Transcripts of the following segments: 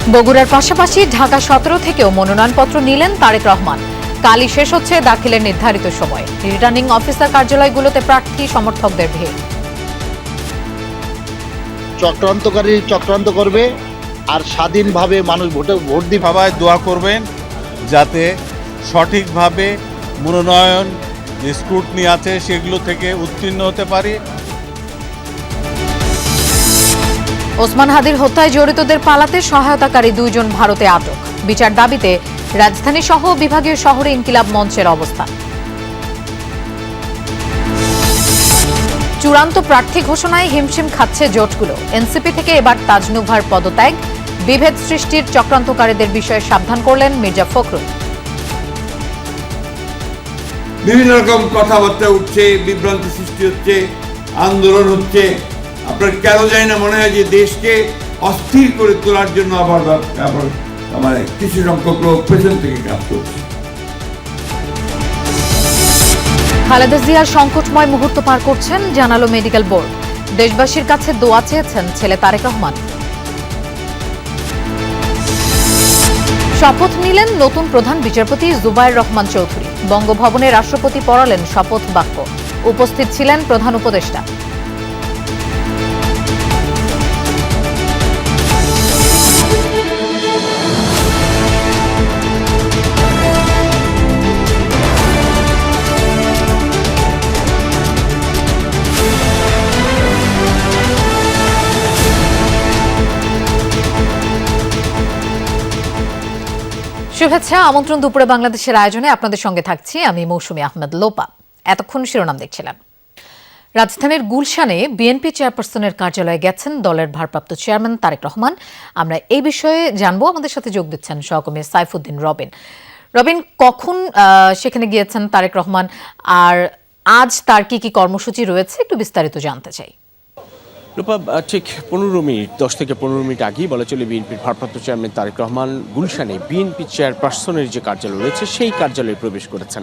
বগুড়ার পাশাপাশি ঢাকা 17 থেকেও মনোনয়নপত্র নিলেন তারেক রহমান। কালই শেষ হচ্ছে দাখিলের নির্ধারিত সময়। রিটার্নিং অফিসার কার্যালয়গুলোতে প্রার্থী সমর্থকদের ভিড়। চক্রান্তকারী চক্রান্ত করবে, আর স্বাধীনভাবে মানুষ ভোট দিয়ে সবাই দোয়া করবেন যাতে সঠিকভাবে মনোনয়ন যে স্ক্রুটনি আছে সেগুলো থেকে উত্তীর্ণ হতে পারি। ওসমান হাদির হত্যায় জড়িতদের পালাতে সহায়তাকারী 2 জন ভারতে আটক। বিচার দাবিতে রাজধানী সহ বিভাগীয় শহরে ইনকিলাব মঞ্চের অবস্থান। চূড়ান্ত প্রার্থী ঘোষণায় হিমশিম খাচ্ছে জোটগুলো। এনসিপি থেকে এবার তাজনুভার পদত্যাগ, বিভেদ সৃষ্টির চক্রান্তকারীদের বিষয়ে সাবধান করলেন মির্জা ফখরুল। বিভিন্ন রকম কথাবার্তা উঠছে, বিভ্রান্তি সৃষ্টি হচ্ছে, আন্দোলন হচ্ছে। আপনার কেন জানি না মনে হয় যে দেশকে অস্থির করে তোলার জন্য আবার মানে কিছু সংখ্যক লোক পেছন থেকে কাজ করছে। খালেদা জিয়ার সংকটময় মুহূর্ত পার করছেন জানালো মেডিকেল বোর্ড। দেশবাসীর কাছে দোয়া চেয়েছেন ছেলে তারেক রহমান। শপথ নিলেন নতুন প্রধান বিচারপতি জুবায়ের রহমান চৌধুরী। বঙ্গভবনে রাষ্ট্রপতি পড়ালেন শপথ বাক্য। উপস্থিত ছিলেন প্রধান উপদেষ্টা। শুভেচ্ছা, আমন্ত্রণ দুপুরে বাংলাদেশের আয়োজনে আপনাদের সঙ্গে থাকছি আমি মৌসুমী আহমেদ লোপা। এতক্ষণ শিরোনাম দেখছিলাম। রাজধানীর গুলশানে বিএনপি চেয়ারপারসনের কার্যালয়ে গেছেন দলের ভারপ্রাপ্ত চেয়ারম্যান তারেক রহমান। আমরা এই বিষয়ে জানবো। আমাদের সাথে যোগ দিচ্ছেন সহকর্মী সাইফুদ্দিন রবিন। রবিন, কখন সেখানে গিয়েছেন তারেক রহমান, আর আজ তার কি কি কর্মসূচি রয়েছে একটু বিস্তারিত জানতে চাই। রূপা, ঠিক 10 থেকে 15 মিনিট আগেই বলা চলে বিএনপির ভারপ্রাপ্ত চেয়ারম্যান তারেক রহমান গুলশানে বিএনপি চেয়ারপারসনের যে কার্যালয় রয়েছে সেই কার্যালয়ে প্রবেশ করেছেন।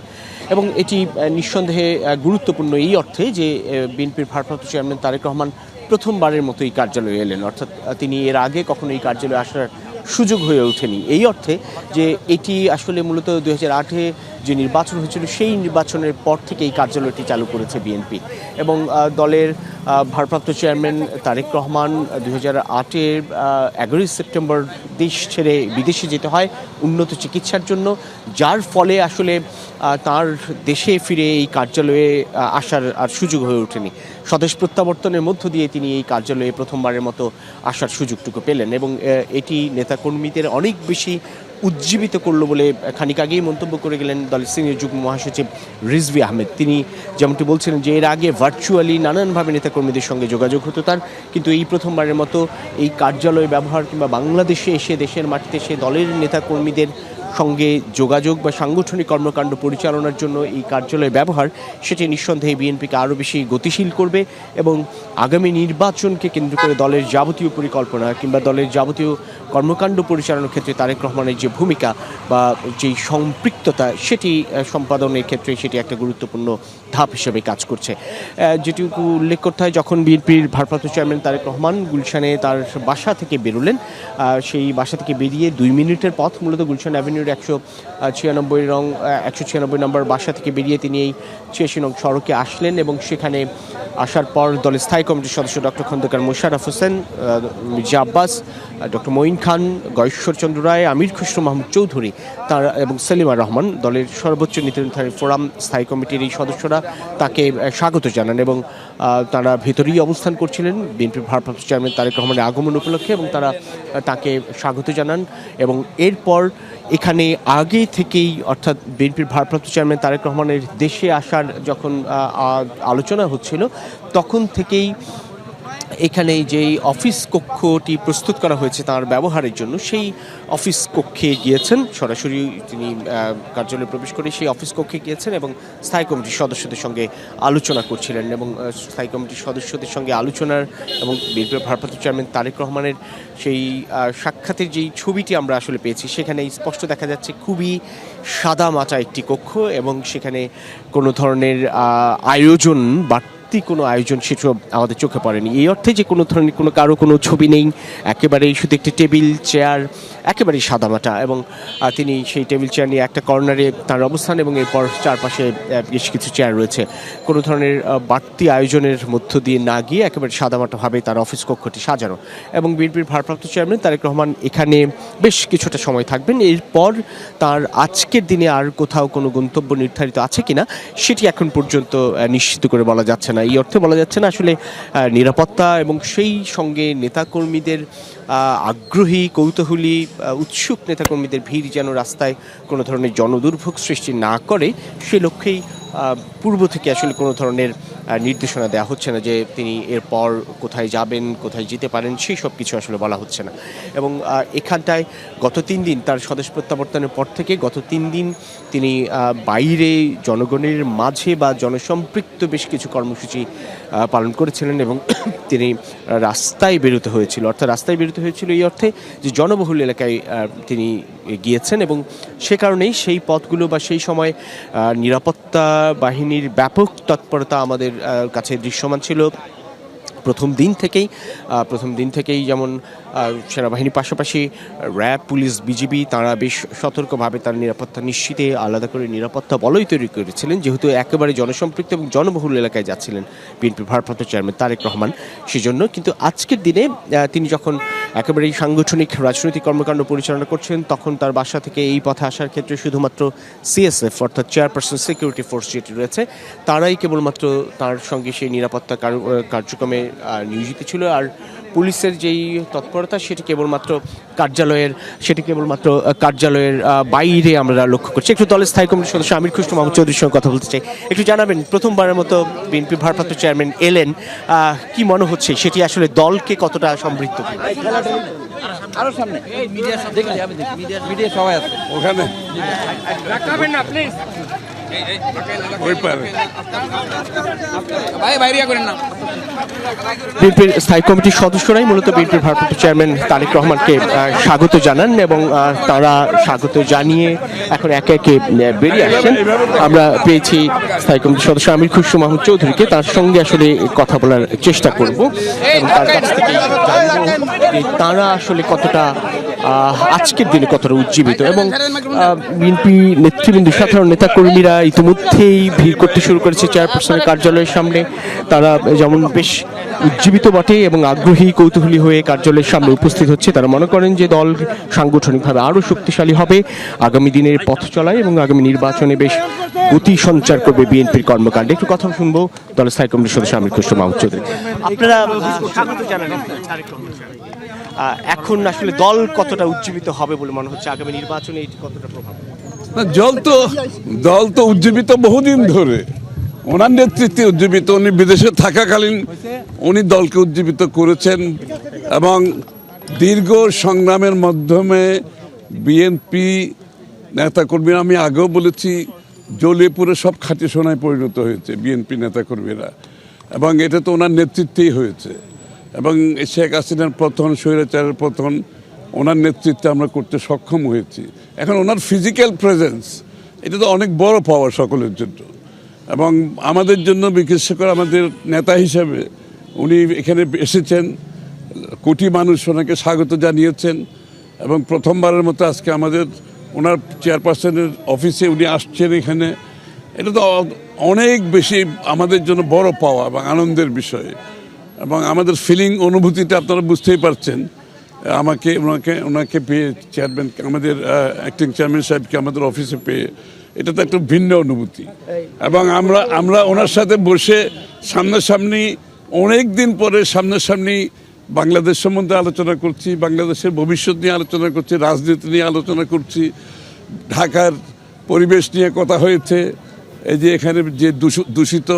এবং এটি নিঃসন্দেহে গুরুত্বপূর্ণ এই অর্থে যে বিএনপির ভারপ্রাপ্ত চেয়ারম্যান তারেক রহমান প্রথমবারের মতো এই কার্যালয়ে এলেন, অর্থাৎ তিনি এর আগে কখনো এই কার্যালয়ে আসার সুযোগ হয়ে ওঠেনি। এই অর্থে যে এটি আসলে মূলত 2008-এ যে নির্বাচন হয়েছিল সেই নির্বাচনের পর থেকে এই কার্যালয়টি চালু করেছে বিএনপি। এবং দলের ভারপ্রাপ্ত চেয়ারম্যান তারেক রহমান 2008-এর 11 সেপ্টেম্বর দেশ ছেড়ে বিদেশে যেতে হয় উন্নত চিকিৎসার জন্য, যার ফলে আসলে তার দেশে ফিরে এই কার্যালয়ে আসার আর সুযোগ হয়ে ওঠেনি। স্বদেশ প্রত্যাবর্তনের মধ্য দিয়ে তিনি এই কার্যালয়ে প্রথমবারের মতো আসার সুযোগটুকু পেলেন এবং এটি নেতাকর্মীদের অনেক বেশি উজ্জীবিত করলো বলে খানিক আগেই মন্তব্য করে গেলেন দলের সিনিয়র যুগ্ম মহাসচিব রিজভী আহমেদ। তিনি যেমনটি বলছিলেন যে এর আগে ভার্চুয়ালি নানানভাবে নেতাকর্মীদের সঙ্গে যোগাযোগ হতো তার, কিন্তু এই প্রথমবারের মতো এই কার্যালয় ব্যবহার কিংবা বাংলাদেশে এসে দেশের মাটিতে এসে দলের নেতাকর্মীদের সঙ্গে যোগাযোগ বা সাংগঠনিক কর্মকাণ্ড পরিচালনার জন্য এই কার্যালয় ব্যবহার, সেটি নিঃসন্দেহে বিএনপিকে আরও বেশি গতিশীল করবে এবং আগামী নির্বাচনকে কেন্দ্র করে দলের যাবতীয় পরিকল্পনা কিংবা দলের যাবতীয় কর্মকাণ্ড পরিচালনার ক্ষেত্রে তারেক রহমানের যে ভূমিকা বা যেই সম্পৃক্ততা সেটি সম্পাদনের ক্ষেত্রে সেটি একটা গুরুত্বপূর্ণ ধাপ হিসেবে কাজ করছে। যেটুকু উল্লেখ করতে হয়, যখন বিএনপির ভারপ্রাপ্ত চেয়ারম্যান তারেক রহমান গুলশানে তার বাসা থেকে বেরোলেন, সেই বাসা থেকে বেরিয়ে 2 মিনিটের পথ, মূলত গুলশান অ্যাভিনিউর 196 নম্বর বাসা থেকে বেরিয়ে তিনি এই 86 নং সড়কে আসলেন এবং সেখানে আসার পর দলের স্থায়ী কমিটির সদস্য ডক্টর খন্দকার মোশাররফ হোসেন, মির্জা আব্বাস, ডক্টর মঈন খান, গয়েশ্বরচন্দ্র রায়, আমির খুসরো মাহমুদ চৌধুরী তার এবং সেলিমা রহমান, দলের সর্বোচ্চ নীতি নির্ধারণী ফোরাম স্থায়ী কমিটির এই সদস্যরা তাকে স্বাগত জানান এবং তারা ভেতরেই অবস্থান করছিলেন বিএনপির ভারপ্রাপ্ত চেয়ারম্যান তারেক রহমানের আগমন উপলক্ষে এবং তারা তাকে স্বাগত জানান। এবং এরপর এখানে আগে থেকেই, অর্থাৎ বিএনপির ভারপ্রাপ্ত চেয়ারম্যান তারেক রহমানের দেশে আসার যখন আলোচনা হচ্ছিল তখন থেকেই এখানে যেই অফিস কক্ষটি প্রস্তুত করা হয়েছে তার ব্যবহারের জন্য, সেই অফিস কক্ষে গিয়েছেন, সরাসরি তিনি কার্যালয়ে প্রবেশ করে সেই অফিস কক্ষে গিয়েছেন এবং স্থায়ী কমিটির সদস্যদের সঙ্গে আলোচনা করছিলেন। এবং স্থায়ী কমিটির সদস্যদের সঙ্গে আলোচনার এবং বিএনপির ভারপ্রাপ্ত চেয়ারম্যান তারেক রহমানের সেই সাক্ষাতের যেই ছবিটি আমরা আসলে পেয়েছি সেখানে স্পষ্ট দেখা যাচ্ছে খুবই সাদা মাচা একটি কক্ষ এবং সেখানে কোনো ধরনের আয়োজন বা বাড়তি কোনো আয়োজন সেসব আমাদের চোখে পড়েনি। এই অর্থে যে কোনো ধরনের কারো কোনো ছবি নেই, একেবারেই শুধু একটি টেবিল চেয়ার, একেবারেই সাদামাটা, এবং তিনি সেই টেবিল চেয়ার নিয়ে একটা কর্নারে তার অবস্থান, এবং এরপর চারপাশে বেশ কিছু চেয়ার রয়েছে। কোনো ধরনের বাড়তি আয়োজনের মধ্য দিয়ে না গিয়ে একেবারে সাদামাটাভাবে তার অফিস কক্ষটি সাজানো। এবং বিএনপির ভারপ্রাপ্ত চেয়ারম্যান তারেক রহমান এখানে বেশ কিছুটা সময় থাকবেন। এরপর তার আজকের দিনে আর কোথাও কোনো গন্তব্য নির্ধারিত আছে কিনা সেটি এখন পর্যন্ত নিশ্চিত করে বলা যাচ্ছে না। এই অর্থে বলা যাচ্ছে না আসলে নিরাপত্তা এবং সেই সঙ্গে নেতাকর্মীদের আগ্রহী, কৌতূহলী, উৎসুক নেতাকর্মীদের ভিড় যেন রাস্তায় কোনো ধরনের জনদুর্ভোগ সৃষ্টি না করে, সে লক্ষ্যেই পূর্ব থেকে আসলে কোনো ধরনের নির্দেশনা দেওয়া হচ্ছে না যে তিনি এরপর কোথায় যাবেন, কোথায় যেতে পারেন, সেই সব কিছু আসলে বলা হচ্ছে না। এবং এখানটায় গত 3 দিন তার স্বদেশ প্রত্যাবর্তনের পর থেকে গত 3 দিন তিনি বাইরে জনগণের মাঝে বা জনসম্পৃক্ত বেশ কিছু কর্মসূচি পালন করেছিলেন, এবং তিনি রাস্তায় বেরোতে হয়েছিল, অর্থাৎ রাস্তায় বেরোতে হয়েছিল এই অর্থে যে জনবহুল এলাকায় তিনি গিয়েছেন, এবং সে কারণেই সেই পথগুলো বা সেই সময় নিরাপত্তা বাহিনীর ব্যাপক তৎপরতা আমাদের কাছে দৃশ্যমান ছিল। প্রথম দিন থেকেই যেমন সেনাবাহিনীর পাশাপাশি র্যাব, পুলিশ, বিজিবি তারা বেশ সতর্কভাবে তার নিরাপত্তা নিশ্চিতে আলাদা করে নিরাপত্তা বলয় তৈরি করেছিলেন, যেহেতু একেবারে জনসম্পৃক্ত এবং জনবহুল এলাকায় যাচ্ছিলেন বিএনপির ভারপ্রাপ্ত চেয়ারম্যান তারেক রহমান। সেজন্য কিন্তু আজকের দিনে তিনি যখন একেবারেই সাংগঠনিক রাজনৈতিক কর্মকাণ্ড পরিচালনা করছেন, তখন তার বাসা থেকে এই পথে আসার ক্ষেত্রে শুধুমাত্র সিএসএফ অর্থাৎ চেয়ারপারসন সিকিউরিটি ফোর্স যেটি রয়েছে তারাই কেবলমাত্র তার সঙ্গে সেই নিরাপত্তা কার্যক্রমে নিয়োজিত ছিল। আর পুলিশের যেই তৎপরতা সেটি কেবলমাত্র কার্যালয়ের বাইরে আমরা লক্ষ্য করছি। একটু দলের স্থায়ী কমিটির সদস্য আমির খুশরু মাহমুদ চৌধুরীর সঙ্গে কথা বলতে চাই। একটু জানাবেন, প্রথমবারের মতো বিএনপি ভারপ্রাপ্ত চেয়ারম্যান এলেন, কি মনে হচ্ছে সেটি আসলে দলকে কতটা সমৃদ্ধ? বিএনপির স্থায়ী কমিটির সদস্যরাই মূলত বিএনপির ভারপ্রাপ্ত চেয়ারম্যান তারেক রহমানকে স্বাগত জানান, এবং তারা স্বাগত জানিয়ে এখন একে একে বেরিয়ে আসছেন। আমরা পেয়েছি স্থায়ী কমিটির সদস্য আমির খুশরু মাহমুদ চৌধুরীকে, তার সঙ্গে আসলে কথা বলার চেষ্টা করব এবং তার কাছ থেকে জানবো যে তারা আসলে কতটা আজকের দিনে কতটা উজ্জীবিত। এবং বিএনপি নেতৃবৃন্দ, সাধারণ নেতাকর্মীরা ইতিমধ্যেই ভিড় করতে শুরু করেছে চেয়ারপারসনের কার্যালয়ের সামনে। তারা যেমন বেশ উজ্জীবিত বটে এবং আগ্রহী, কৌতূহলী হয়ে কার্যালয়ের সামনে উপস্থিত হচ্ছে। তারা মনে করেন যে দল সাংগঠনিকভাবে আরও শক্তিশালী হবে আগামী দিনের পথ চলায়, এবং আগামী নির্বাচনে বেশ গতি সঞ্চার করবে বিএনপির কর্মকাণ্ডে। একটু কথা শুনবো দলের স্থায়ী কমিটির সদস্য আমির খুশরু মাহমুদ চৌধুরী। আপনারা স্বাগত জানান। এখন আসলে দল কতটা উজ্জীবিত হবে বলে মনে হচ্ছে? আগামী নির্বাচনে এটি কতটা প্রভাব? দল তো উজ্জীবিত বহুদিন ধরে, ওনার নেতৃত্বে উজ্জীবিত। উনি বিদেশে থাকাকালীন উনি দলকে উজ্জীবিত করেছেন, এবং দীর্ঘ সংগ্রামের মাধ্যমে বিএনপি নেতাকর্মীরা, আমি আগেও বলেছি, জ্বলে পুরে সব খাঁটি সোনায় পরিণত হয়েছে বিএনপি নেতাকর্মীরা, এবং এটা তো ওনার নেতৃত্বেই হয়েছে। এবং শেখ হাসিনার পতন, স্বৈরাচারের পতন ওনার নেতৃত্বে আমরা করতে সক্ষম হয়েছি। এখন ওনার ফিজিক্যাল প্রেজেন্স এটা তো অনেক বড় পাওয়া সকলের জন্য, এবং আমাদের জন্য, বিশেষ করে আমাদের নেতা হিসাবে উনি এখানে এসেছেন, কোটি মানুষ ওনাকে স্বাগত জানিয়েছেন, এবং প্রথমবারের মতো আজকে আমাদের ওনার চেয়ারপারসনের অফিসে উনি আসছেন এখানে। এটা তো অনেক বেশি আমাদের জন্য বড় পাওয়া এবং আনন্দের বিষয়। এবং আমাদের ফিলিং, অনুভূতিটা আপনারা বুঝতেই পারছেন। ওনাকে পেয়ে, চেয়ারম্যান, আমাদের অ্যাক্টিং চেয়ারম্যান সাহেবকে আমাদের অফিসে পেয়ে, এটা তো একটা ভিন্ন অনুভূতি। এবং আমরা ওনার সাথে বসে সামনাসামনি, অনেক দিন পরে সামনাসামনি বাংলাদেশ সম্বন্ধে আলোচনা করছি, বাংলাদেশের ভবিষ্যৎ নিয়ে আলোচনা করছি, রাজনীতি নিয়ে আলোচনা করছি, ঢাকার পরিবেশ নিয়ে কথা হয়েছে, এই যে এখানে যে দূষিত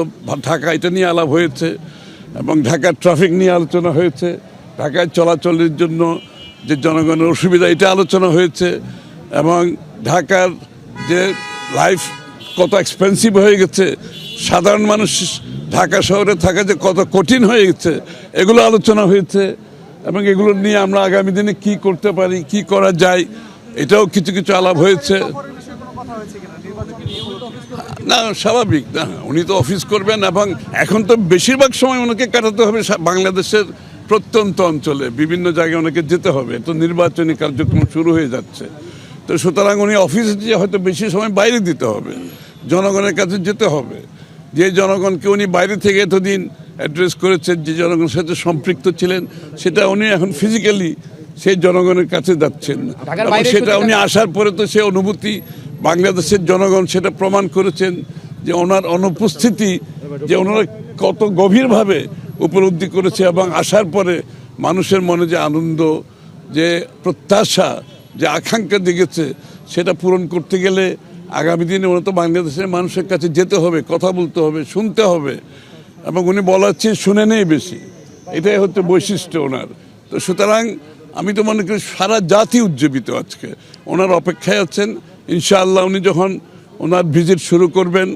ঢাকা এটা নিয়ে আলাপ হয়েছে, এবং ঢাকার ট্রাফিক নিয়ে আলোচনা হয়েছে, ঢাকায় চলাচলের জন্য যে জনগণের অসুবিধা এটা আলোচনা হয়েছে, এবং ঢাকার যে লাইফ কত এক্সপেন্সিভ হয়ে গেছে, সাধারণ মানুষ ঢাকা শহরে থাকা যে কত কঠিন হয়ে গেছে, এগুলো আলোচনা হয়েছে। এবং এগুলো নিয়ে আমরা আগামী দিনে কি করতে পারি, কি করা যায়, এটাও কিছু কিছু আলাপ হয়েছে। না, স্বাভাবিক না, উনি তো অফিস করবেন এবং এখন তো বেশিরভাগ সময় ওনাকে কাটাতে হবে বাংলাদেশের প্রত্যন্ত অঞ্চলে, বিভিন্ন জায়গায় ওনাকে যেতে হবে, তো নির্বাচনী কার্যক্রম শুরু হয়ে যাচ্ছে। তো সুতরাং উনি অফিসে যে হয়তো বেশি সময় বাইরে দিতে হবে, জনগণের কাছে যেতে হবে। যে জনগণকে উনি বাইরে থেকে এতদিন অ্যাড্রেস করেছেন, যে জনগণের সাথে সম্পৃক্ত ছিলেন, সেটা উনি এখন ফিজিক্যালি সেই জনগণের কাছে যাচ্ছেন। এবং সেটা উনি আসার পরে তো সে অনুভূতি বাংলাদেশের জনগণ সেটা প্রমাণ করেছেন যে ওনার অনুপস্থিতি যে ওনারা কত গভীরভাবে উপলব্ধি করেছে, এবং আসার পরে মানুষের মনে যে আনন্দ, যে প্রত্যাশা, যে আকাঙ্ক্ষা দিয়েছে, সেটা পূরণ করতে গেলে আগামী দিনে ওরা তো বাংলাদেশের মানুষের কাছে যেতে হবে, কথা বলতে হবে, শুনতে হবে, এবং উনি বলার চেয়ে শুনে নেই বেশি, এটাই হচ্ছে বৈশিষ্ট্য ওনার। তো সুতরাং আমি তো মনে করি সারা জাতি উজ্জীবিত আজকে ওনার অপেক্ষায় আছেন। ইনশাআল্লাহ উনি যখন ওনার ভিজিট শুরু করবেন,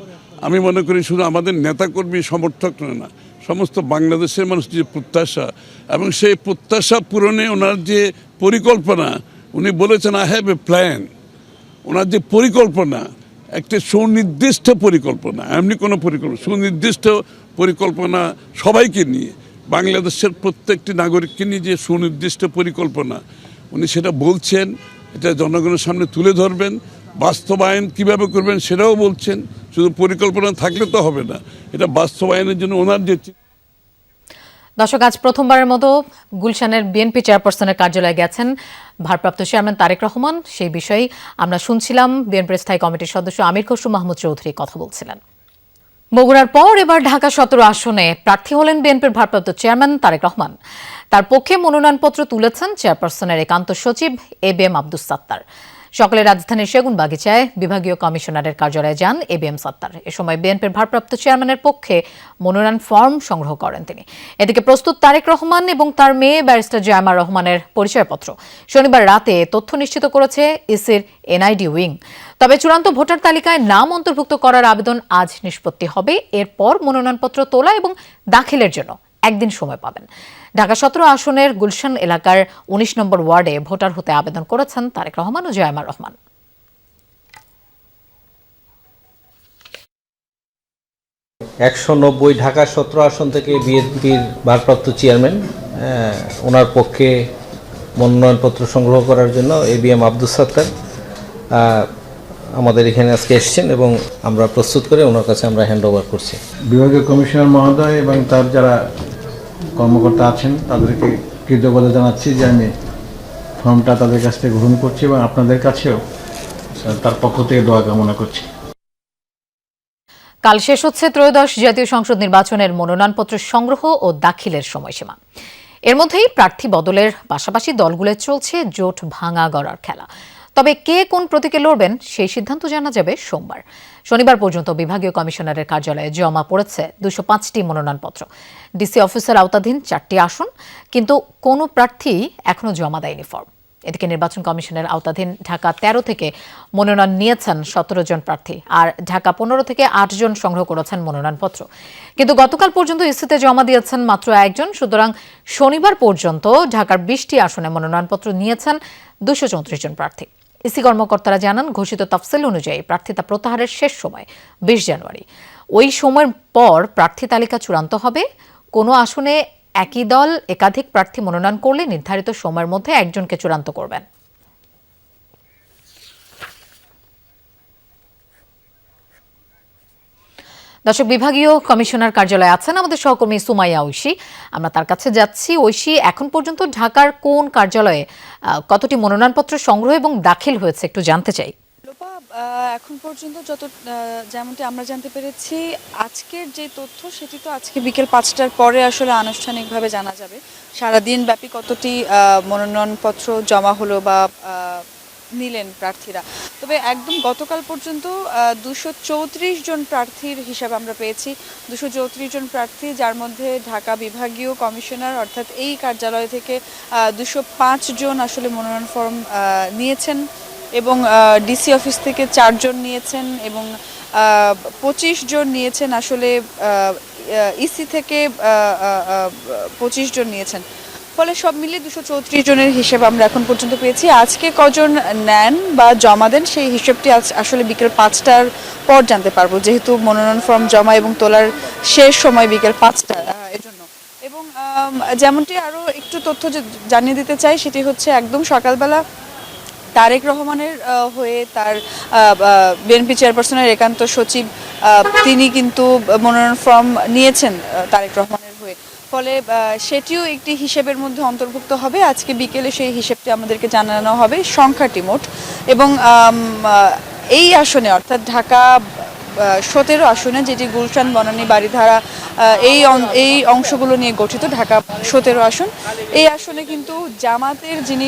আমি মনে করি শুধু আমাদের নেতাকর্মী সমর্থক না, সমস্ত বাংলাদেশের মানুষ যে প্রত্যাশা, এবং সেই প্রত্যাশা পূরণে ওনার যে পরিকল্পনা, উনি বলেছেন আই হ্যাভ এ প্ল্যান। ওনার যে পরিকল্পনা, একটা সুনির্দিষ্ট পরিকল্পনা, এমনি কোনো পরিকল্পনা, সুনির্দিষ্ট পরিকল্পনা সবাইকে নিয়ে, বাংলাদেশের প্রত্যেকটি নাগরিককে নিয়ে যে সুনির্দিষ্ট পরিকল্পনা, উনি সেটা বলছেন, এটা জনগণের সামনে তুলে ধরবেন। বাস্তবায়ন কিভাবে করবেন সেটাও বলছেন। শুধু পরিকল্পনা থাকলে তো হবে না, এটা বাস্তবায়নের জন্য ওনার যে। দর্শক, আজ প্রথমবারের মতো গুলশানের বিএনপি চেয়ারপারসনের কার্যালয়ে গেছেন ভারপ্রাপ্ত চেয়ারম্যান তারেক রহমান। সেই বিষয়ে আমরা শুনছিলাম বিএনপির স্থায়ী কমিটির সদস্য আমির খসরু মাহমুদ চৌধুরী কথা বলছিলেন। বগুড়ার পর এবার ঢাকা 17 আসনে প্রার্থী হলেন বিএনপির ভারপ্রাপ্ত চেয়ারম্যান তারেক রহমান। তার পক্ষে মনোনয়নপত্র তুলেছেন চেয়ারপারসনের একান্ত সচিব এবিএম আব্দুস সাত্তার। সকালে রাজধানীর সেগুনবাগিচায় বিভাগীয় কমিশনারের কার্যালয়ে যান এবিএম সাত্তার। এ সময় বিএনপির ভারপ্রাপ্ত চেয়ারম্যানের পক্ষে মনোনয়ন ফর্ম সংগ্রহ করেন তিনি। এদিকে প্রস্তুত তারেক রহমান এবং তার মেয়ে ব্যারিস্টার জায়মা রহমানের পরিচয়পত্র শনিবার রাতে তথ্য নিশ্চিত করেছে ইসির এনআইডি উইং। তবে চূড়ান্ত ভোটার তালিকায় নাম অন্তর্ভুক্ত করার আবেদন আজ নিষ্পত্তি হবে। এরপর মনোনয়নপত্র তোলা এবং দাখিলের জন্য একদিন সময় পাবেন। ঢাকা 17 আসনের গুলশান এলাকার 19 নম্বর ওয়ার্ডে ভোটার হতে আবেদন করেছেন তারেক রহমান ও জায়মা রহমান। 190 ঢাকা 17 আসন থেকে বিএনপির ভারপ্রাপ্ত চেয়ারম্যান ওনার পক্ষে মনোনয়নপত্র সংগ্রহ করার জন্য এবিএম আব্দুস সাত্তার আমাদের এখানে আজকে এসেছেন এবং আমরা প্রস্তুত করে ওনার কাছে আমরা হ্যান্ড ওভার করছি। বিভাগীয় কমিশনার মহোদয় এবং তার যারা কর্মকর্তা আছেন তাদেরকে কৃতজ্ঞতা জানাচ্ছি যে আমি ফর্মটা তাদের কাছ থেকে গ্রহণ করছি এবং আপনাদের কাছেও তার পক্ষ থেকে দোয়া কামনা করছি। কাল শেষ হচ্ছে ত্রয়োদশ জাতীয় সংসদ নির্বাচনের মনোনয়নপত্র সংগ্রহ ও দাখিলের সময়সীমা। এর মধ্যেই প্রার্থী বদলের পাশাপাশি দলগুলোর চলছে জোট ভাঙা গড়ার খেলা। তবে কে কোন প্রতীকে লড়বেন সেই সিদ্ধান্ত জানা যাবে সোমবার। শনিবার পর্যন্ত বিভাগীয় কমিশনারের কার্যালয়ে জমা পড়েছে 205টি মনোনয়নপত্র। ডিসি অফিসের আওতাধীন 4টি আসন, কিন্তু কোনো প্রার্থী এখনো জমা দেয়নি ফর্ম। এদিকে নির্বাচন কমিশনের আওতাধীন ঢাকা 13 থেকে মনোনয়ন নিয়েছেন 17 জন প্রার্থী, আর ঢাকা 15 থেকে 8 জন সংগ্রহ করেছেন মনোনয়নপত্র। কিন্তু গতকাল পর্যন্ত ইসিতে জমা দিয়েছেন মাত্র 1 জন। সুতরাং শনিবার পর্যন্ত ঢাকার 20টি আসনে মনোনয়নপত্র নিয়েছেন 234 জন প্রার্থী। ইসি কর্মকর্তারা জানান, ঘোষিত তফসিল অনুযায়ী প্রার্থিতা প্রত্যাহারের শেষ সময় 20 জানুয়ারি। ওই সময়ের পর প্রার্থী তালিকা চূড়ান্ত হবে। কোনো আসনে একই দল একাধিক প্রার্থী মনোনয়ন করলে নির্ধারিত সময়ের মধ্যে একজনকে চূড়ান্ত করবেন। দর্শক, বিভাগীয় কমিশনার কার্যালয়ে আছেন আমাদের সহকর্মী সুমাইয়া ঐশী। আমরা তার কাছে যাচ্ছি। ঐশী, এখন পর্যন্ত ঢাকার কোন কার্যালয়ে কতটি মনোনয়নপত্র সংগ্রহ এবং দাখিল হয়েছে একটু জানতে চাই। এখন পর্যন্ত যেমনটি আমরা জানতে পেরেছি, আজকের যে তথ্য সেটি তো আজকে বিকেল 5টার পরে আসলে আনুষ্ঠানিকভাবে জানা যাবে সারাদিন ব্যাপী কতটি মনোনয়নপত্র জমা হলো বা নিলেন প্রার্থীরা। তবে একদম গতকাল পর্যন্ত 234 জন প্রার্থীর হিসাব আমরা পেয়েছি। 234 জন প্রার্থী, যার মধ্যে ঢাকা বিভাগীয় কমিশনার অর্থাৎ এই কার্যালয় থেকে 205 জন আসলে মনোনয়ন ফর্ম নিয়েছেন এবং ডিসি অফিস থেকে 4 জন নিয়েছেন এবং 25 জন নিয়েছেন আসলে ইসি থেকে 25 জন নিয়েছেন। ফলে সব মিলিয়ে 234 জনের হিসেব আমরা এখন পর্যন্ত পেয়েছি। আজকে কজন নেন বা জমা দেন সেই হিসেবটি আসলে বিকেল 5টার পর জানতে পারবো, যেহেতু মনোনয়ন ফর্ম জমা এবং তোলার শেষ সময় বিকেল 5টা এজন্য। এবং যেমনটি আরও একটু তথ্য জানিয়ে দিতে চাই, সেটি হচ্ছে একদম সকালবেলা তারেক রহমানের হয়ে তার বিএনপি চেয়ারপারসনের একান্ত সচিব তিনি কিন্তু মনোনয়ন ফর্ম নিয়েছেন তারেক রহমানের হয়ে, ফলে সেটিও একটি হিসেবের মধ্যে অন্তর্ভুক্ত হবে। আজকে বিকেলে সেই হিসেবটি আমাদেরকে জানানো হবে, সংখ্যাটি মোট। এবং এই আসনে অর্থাৎ ঢাকা 17 আসনে, যেটি গুলশান, বনানী, বারিধারা এই অংশগুলো নিয়ে গঠিত ঢাকা 17 আসন, এই আসনে কিন্তু জামাতের যিনি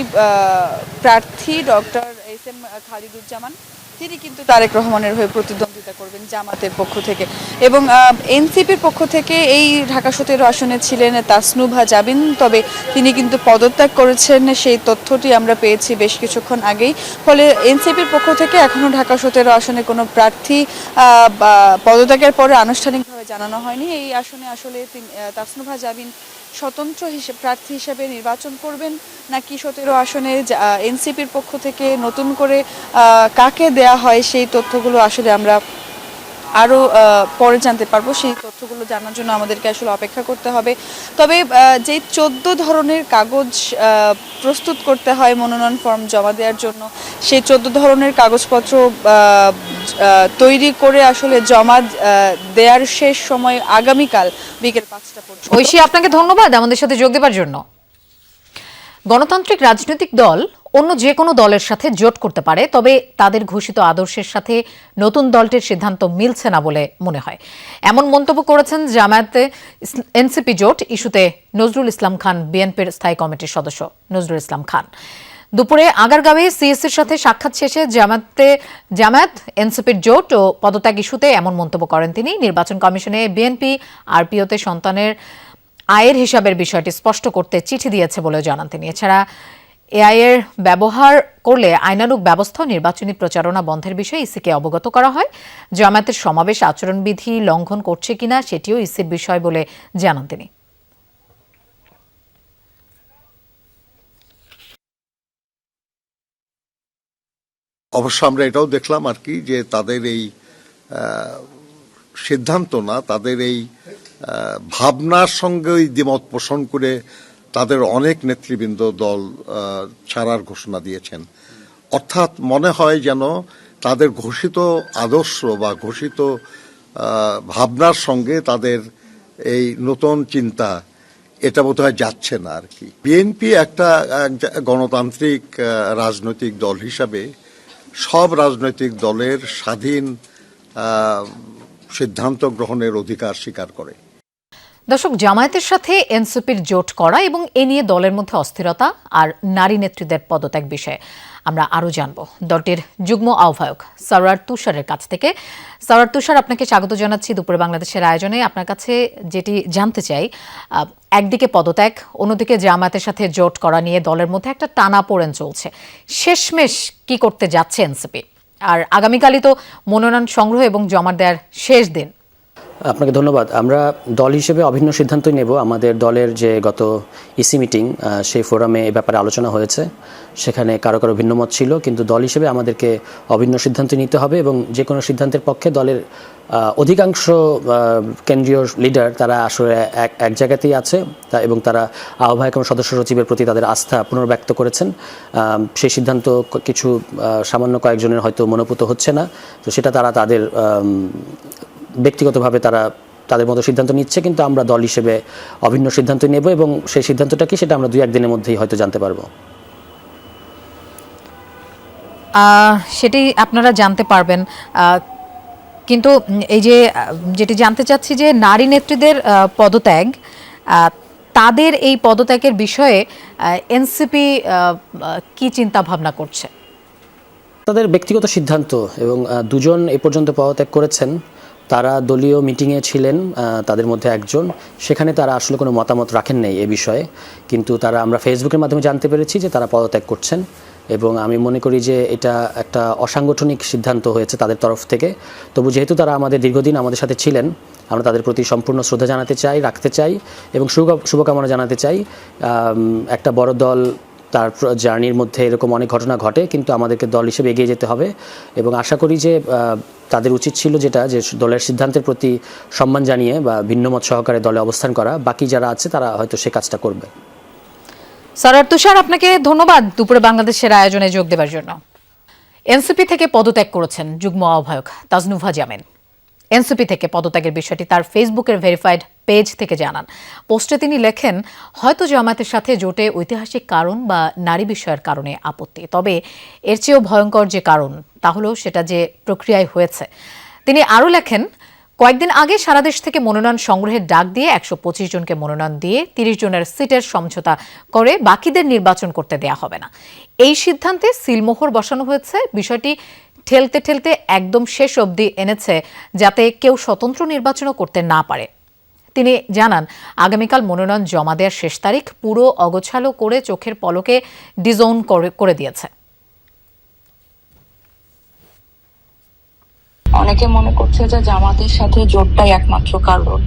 প্রার্থী ডক্টর এস.এম. খালিদুজ্জামান, তিনি কিন্তু তারেক রহমানের হয়ে প্রতিদ্বন্দ্বিতা করবেন জামাতের পক্ষ থেকে। এবং এনসিপির পক্ষ থেকে এই ঢাকা 17 আসনে ছিলেন তাসনুভা জাবিন, তবে তিনি কিন্তু পদত্যাগ করেছেন, সেই তথ্যটি আমরা পেয়েছি বেশ কিছুক্ষণ আগেই। ফলে এনসিপির পক্ষ থেকে এখনও ঢাকা 17 আসনে কোনো প্রার্থী পদত্যাগের পরে আনুষ্ঠানিকভাবে জানানো হয়নি। এই আসনে আসলে তাসনুভা জাবিন স্বতন্ত্র প্রার্থী হিসেবে নির্বাচন করবেন নাকি 17 আসনে এনসিপির পক্ষ থেকে নতুন করে কাকে দেয়া হয়, সেই তথ্যগুলো আসলে আমরা আরও পরে জানতে পারবো। সেই তথ্যগুলো জানার জন্য আমাদেরকে আসলে অপেক্ষা করতে হবে। তবে যে 14 ধরনের কাগজ প্রস্তুত করতে হয় মনোনয়ন ফর্ম জমা দেওয়ার জন্য, সেই 14 ধরনের কাগজপত্র তৈরি করে আসলে জমা দেওয়ার শেষ সময় আগামীকাল বিকেল 5টা পর্যন্ত। ঐশী, আপনাকে ধন্যবাদ আমাদের সাথে যোগ দেওয়ার জন্য। গণতান্ত্রিক রাজনৈতিক দল অন্য যে কোনো দলের সাথে জোট করতে পারে, তবে তাদের ঘোষিত আদর্শের সাথে নতুন দলটির সিদ্ধান্ত মিলছে না বলে মনে হয়, এমন মন্তব্য করেছেন জামায়াতে এনসিপি জোট ইস্যুতে নজরুল ইসলাম খান, বিএনপির স্থায়ী কমিটির সদস্য নজরুল ইসলাম খান। দুপুরে আগারগাঁওয়ে সিএসির সাথে সাক্ষাৎ শেষে জামায়াত এনসিপির জোট ও পদত্যাগ ইস্যুতে এমন মন্তব্য করেন তিনি। নির্বাচন কমিশনে বিএনপি আরপিওতে সন্তানের আয়ের হিসাবের বিষয়টি স্পষ্ট করতে চিঠি দিয়েছে বলেও জানান তিনি। এছাড়া এআই এর ব্যবহার করলে আইনানুগ ব্যবস্থা নির্বাচনী প্রচারণা বন্ধের বিষয়ে ইসিকে অবগত করা হয়। জামায়াতের সমাবেশ আচরণবিধি লঙ্ঘন করছে কিনা সেটিও ইসির বিষয় বলে জানান তিনি। অবশ্য আমরা এটাও দেখলাম আর কি, যে তাদের এই সিদ্ধান্ত না, তাদের এই ভাবনার সঙ্গে দ্বিমত পোষণ করে তাদের অনেক নেতৃবৃন্দ দল ছাড়ার ঘোষণা দিয়েছেন। অর্থাৎ মনে হয় যেন তাদের ঘোষিত আদর্শ বা ঘোষিত ভাবনার সঙ্গে তাদের এই নতুন চিন্তা এটা বোধহয় যাচ্ছে না আর কি। বিএনপি একটা গণতান্ত্রিক রাজনৈতিক দল হিসাবে সব রাজনৈতিক দলের স্বাধীন সিদ্ধান্ত গ্রহণের অধিকার স্বীকার করে। দর্শক, জামায়াতের সাথে এনসিপির জোট করা এবং এ নিয়ে দলের মধ্যে অস্থিরতা আর নারী নেত্রীদের পদত্যাগ বিষয়ে আমরা আরও জানব দলটির যুগ্ম আহ্বায়ক সরওয়ার তুষারের কাছ থেকে। সরওয়ার তুষার, আপনাকে স্বাগত জানাচ্ছি দুপুরে বাংলাদেশের আয়োজনে। আপনার কাছে যেটি জানতে চাই, একদিকে পদত্যাগ, অন্যদিকে জামায়াতের সাথে জোট করা নিয়ে দলের মধ্যে একটা টানাপোড়েন চলছে। শেষমেশ কি করতে যাচ্ছে এনসিপি? আর আগামীকালই তো মনোনয়ন সংগ্রহ এবং জমা দেওয়ার শেষ দিন। আপনাকে ধন্যবাদ। আমরা দল হিসেবে অভিন্ন সিদ্ধান্তই নেব। আমাদের দলের যে গত ইসি মিটিং, সেই ফোরামে এ ব্যাপারে আলোচনা হয়েছে, সেখানে কারো কারো ভিন্নমত ছিল, কিন্তু দল হিসেবে আমাদেরকে অভিন্ন সিদ্ধান্ত নিতে হবে এবং যে কোনো সিদ্ধান্তের পক্ষে দলের অধিকাংশ কেন্দ্রীয় লিডার তারা আসলে এক জায়গাতেই আছে এবং তারা আহ্বায়ক এবং সদস্য সচিবের প্রতি তাদের আস্থা পুনর্ব্যক্ত করেছেন। সেই সিদ্ধান্ত কিছু সামান্য কয়েকজনের হয়তো মনোপুত হচ্ছে না, তো সেটা তারা তাদের ব্যক্তিগতভাবে তাদের মতো সিদ্ধান্ত নিচ্ছে, কিন্তু আমরা দল হিসেবে অভিন্ন সিদ্ধান্ত নেব এবং সেই সিদ্ধান্তটা কি সেটা আমরা 2-1 দিনের মধ্যেই হয়তো জানতে পারবো। সেটি আপনারা জানতে পারবেন, কিন্তু এই যে যেটি জানতে চাচ্ছি যে নারী নেত্রীদের পদত্যাগ, তাদের এই পদত্যাগের বিষয়ে এনসিপি কি চিন্তা ভাবনা করছে? তাদের ব্যক্তিগত সিদ্ধান্ত এবং দুজন এ পর্যন্ত পদত্যাগ করেছেন। তারা দলীয় মিটিংয়ে ছিলেন, তাদের মধ্যে একজন, সেখানে তারা আসলে কোনো মতামত রাখেন নাই এ বিষয়ে, কিন্তু আমরা ফেসবুকের মাধ্যমে জানতে পেরেছি যে তারা পদত্যাগ করছেন এবং আমি মনে করি যে এটা একটা অসাংগঠনিক সিদ্ধান্ত হয়েছে তাদের তরফ থেকে। তবু যেহেতু তারা আমাদের দীর্ঘদিন আমাদের সাথে ছিলেন, আমরা তাদের প্রতি সম্পূর্ণ শ্রদ্ধা জানাতে চাই, রাখতে চাই এবং শুভকামনা জানাতে চাই। একটা বড় দল তার জার্নির মধ্যে এরকম অনেক ঘটনা ঘটে, কিন্তু আমাদেরকে দল হিসেবে এগিয়ে যেতে হবে এবং আশা করি যে তাদের উচিত ছিল যেটা যে দলের সিদ্ধান্তের প্রতি সম্মান জানিয়ে বা ভিন্নমত সহকারে দলে অবস্থান করা। বাকি যারা আছে তারা হয়তো সে কাজটা করবে। সারার তুষার, আপনাকে ধন্যবাদ দুপুরে বাংলাদেশের আয়োজনে যোগ দেওয়ার জন্য। এনসিপি থেকে পদত্যাগ করেছেন যুগ্ম আহ্বায়ক তাজনুভা জামিন। এনসিপি থেকে পদত্যাগের বিষয়টি তার ফেসবুকের ভেরিফাইড পেজ থেকে জানান। পোস্টে তিনি লেখেন, হয়তো জামায়াতের সাথে জোটে ঐতিহাসিক কারণ বা নারী বিষয়ের কারণে আপত্তি, তবে এর চেয়েও ভয়ঙ্কর যে কারণ তা হলো সেটা যে প্রক্রিয়ায় হয়েছে। তিনি আরও লেখেন, কয়েকদিন আগে সারা দেশ থেকে মনোনয়ন সংগ্রহের ডাক দিয়ে 125 জনকে মনোনয়ন দিয়ে 30 জনের সিটের সমঝোতা করে বাকিদের নির্বাচন করতে দেয়া হবে না। এই সিদ্ধান্তে সিলমোহর বসানো হয়েছে। বিষয়টি ঠেলতে ঠেলতে একদম শেষ অবধি এনেছে যাতে কেউ স্বতন্ত্র নির্বাচনও করতে না পারে। তিনি জানান, আগামীকাল মনোনয়ন জমা দেওয়ার শেষ তারিখ পুরো অগোছালো করে চোখের পলকে ডিজোন করে দিয়েছে। অনেকে মনে করছে যে জামাতের সাথে জোটটাই একমাত্র কারণ।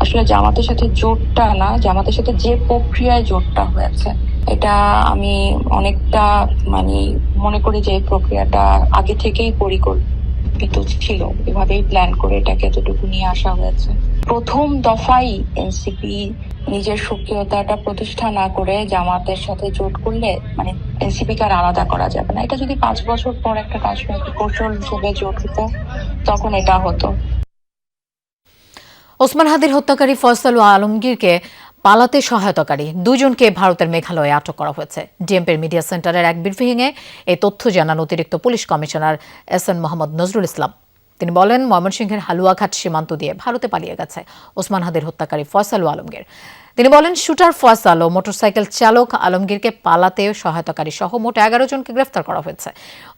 আসলে জামাতের সাথে জোটটা না, জামাতের সাথে যে প্রক্রিয়ায় জোটটা হয়েছে এটা আমি অনেকটা মনে করি যে এই প্রক্রিয়াটা আগে থেকেই পরিকল্পিত ছিল, এভাবেই প্ল্যান করে এটাকে এতটুকু নিয়ে আসা হয়েছে। প্রথম দফাই এনসিপি নিজের সক্রিয়তাটা প্রতিষ্ঠা না করে জামাতের সাথে জোট করলে এনসিপিকে আর আলাদা করা যাবে না। এটা যদি 5 বছর পর একটা রাজনৈতিক কৌশল হিসেবে জোট হতো তখন এটা হতো। ওসমান হাদির হত্যাকারী ফয়সাল আলমগীরকে পালাতে সহায়তাকারী 2 জনকে ভারতের মেঘালয়ে আটক করা হয়েছে। ডিএমপির মিডিয়া সেন্টারের এক ব্রিফিংয়ে এই তথ্য জানান অতিরিক্ত police commissioner SN Mohammad Nazrul Islam. তিনি বলেন, ময়মনসিংহের হালুয়াঘাট সীমান্ত দিয়ে ভারতে পালিয়ে গেছে ওসমান হাদির হত্যাকারী ফয়সাল আলমগীর। তিনি বলেন, শুটার ফয়সাল ও মোটরসাইকেল চালক আলমগীরকে পালাতে সহায়তাকারী সহ মোট 11 জনকে গ্রেফতার করা হয়েছে।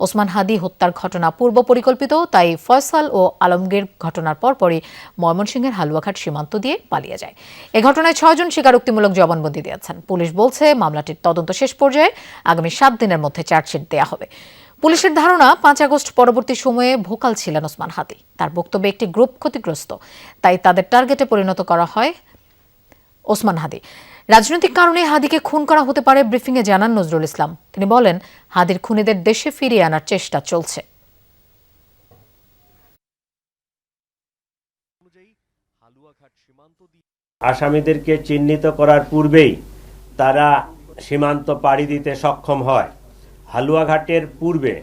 ওসমান হাদি হত্যার ঘটনা পূর্ব পরিকল্পিত, তাই ফয়সাল ও আলমগীর ঘটনার পরপরই ময়মনসিংহের হালুয়াঘাট সীমান্ত দিয়ে পালিয়ে যায়। এ ঘটনায় 6 জন স্বীকারোক্তিমূলক জবানবন্দি দিয়েছেন। পুলিশ বলছে, মামলাটির তদন্ত শেষ পর্যায়ে আগামী 7 দিনের মধ্যে চার্জশিট দেওয়া হবে। পুলিশের ধারণা, 5 আগস্ট পরবর্তী সময়ে ভোকাল ছিলেন ওসমান হাদি। তার বক্তব্যে একটি গ্রুপ ক্ষতিগ্রস্ত, তাই তাদের টার্গেটে পরিণত করা হয় ওসমান হাদি। রাজনৈতিক কারণে হাদিকে খুন করা হতে পারে ব্রিফিংয়ে জানান নজরুল ইসলাম। তিনি বলেন, হাদির খুনিদের দেশে ফিরিয়ে আনার চেষ্টা চলছে। আসামিদেরকে চিহ্নিত করার পূর্বেই তারা সীমান্ত পাড়ি দিতে সক্ষম হয়। হালুয়াঘাটের পূর্বে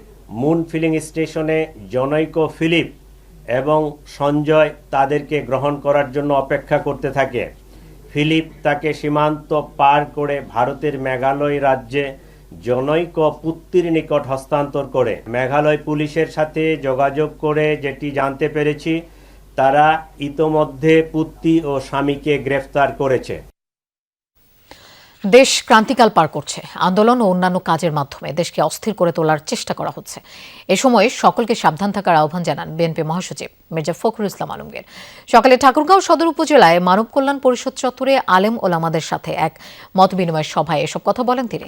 মুন ফিলিং স্টেশনে জনৈক ফিলিপ এবং সঞ্জয় তাদেরকে গ্রহণ করার জন্য অপেক্ষা করতে থাকে। ফিলিপ তাকে সীমান্ত পার করে ভারতের মেঘালয় রাজ্যে জনৈক পুত্তির নিকট হস্তান্তর করে। মেঘালয় পুলিশের সাথে যোগাযোগ করে যেটি জানতে পেরেছি, তারা ইতোমধ্যে পুত্তি ও স্বামীকে গ্রেফতার করেছে। দেশ ক্রান্তিকাল পার করছে। আন্দোলন ও অন্যান্য কাজের মাধ্যমে দেশকে অস্থির করে তোলার চেষ্টা করা হচ্ছে। এ সময় সকলকে সাবধান থাকার আহ্বান জানান বিএনপি মহাসচিব মির্জা ফখরুল ইসলাম আলমগীর। সকালে ঠাকুরগাঁও সদর উপজেলায় মানব কল্যাণ পরিষদ চত্বরে আলেম ওলামাদের সাথে এক মতবিনিময় সভায় এসব কথা বলেন তিনি।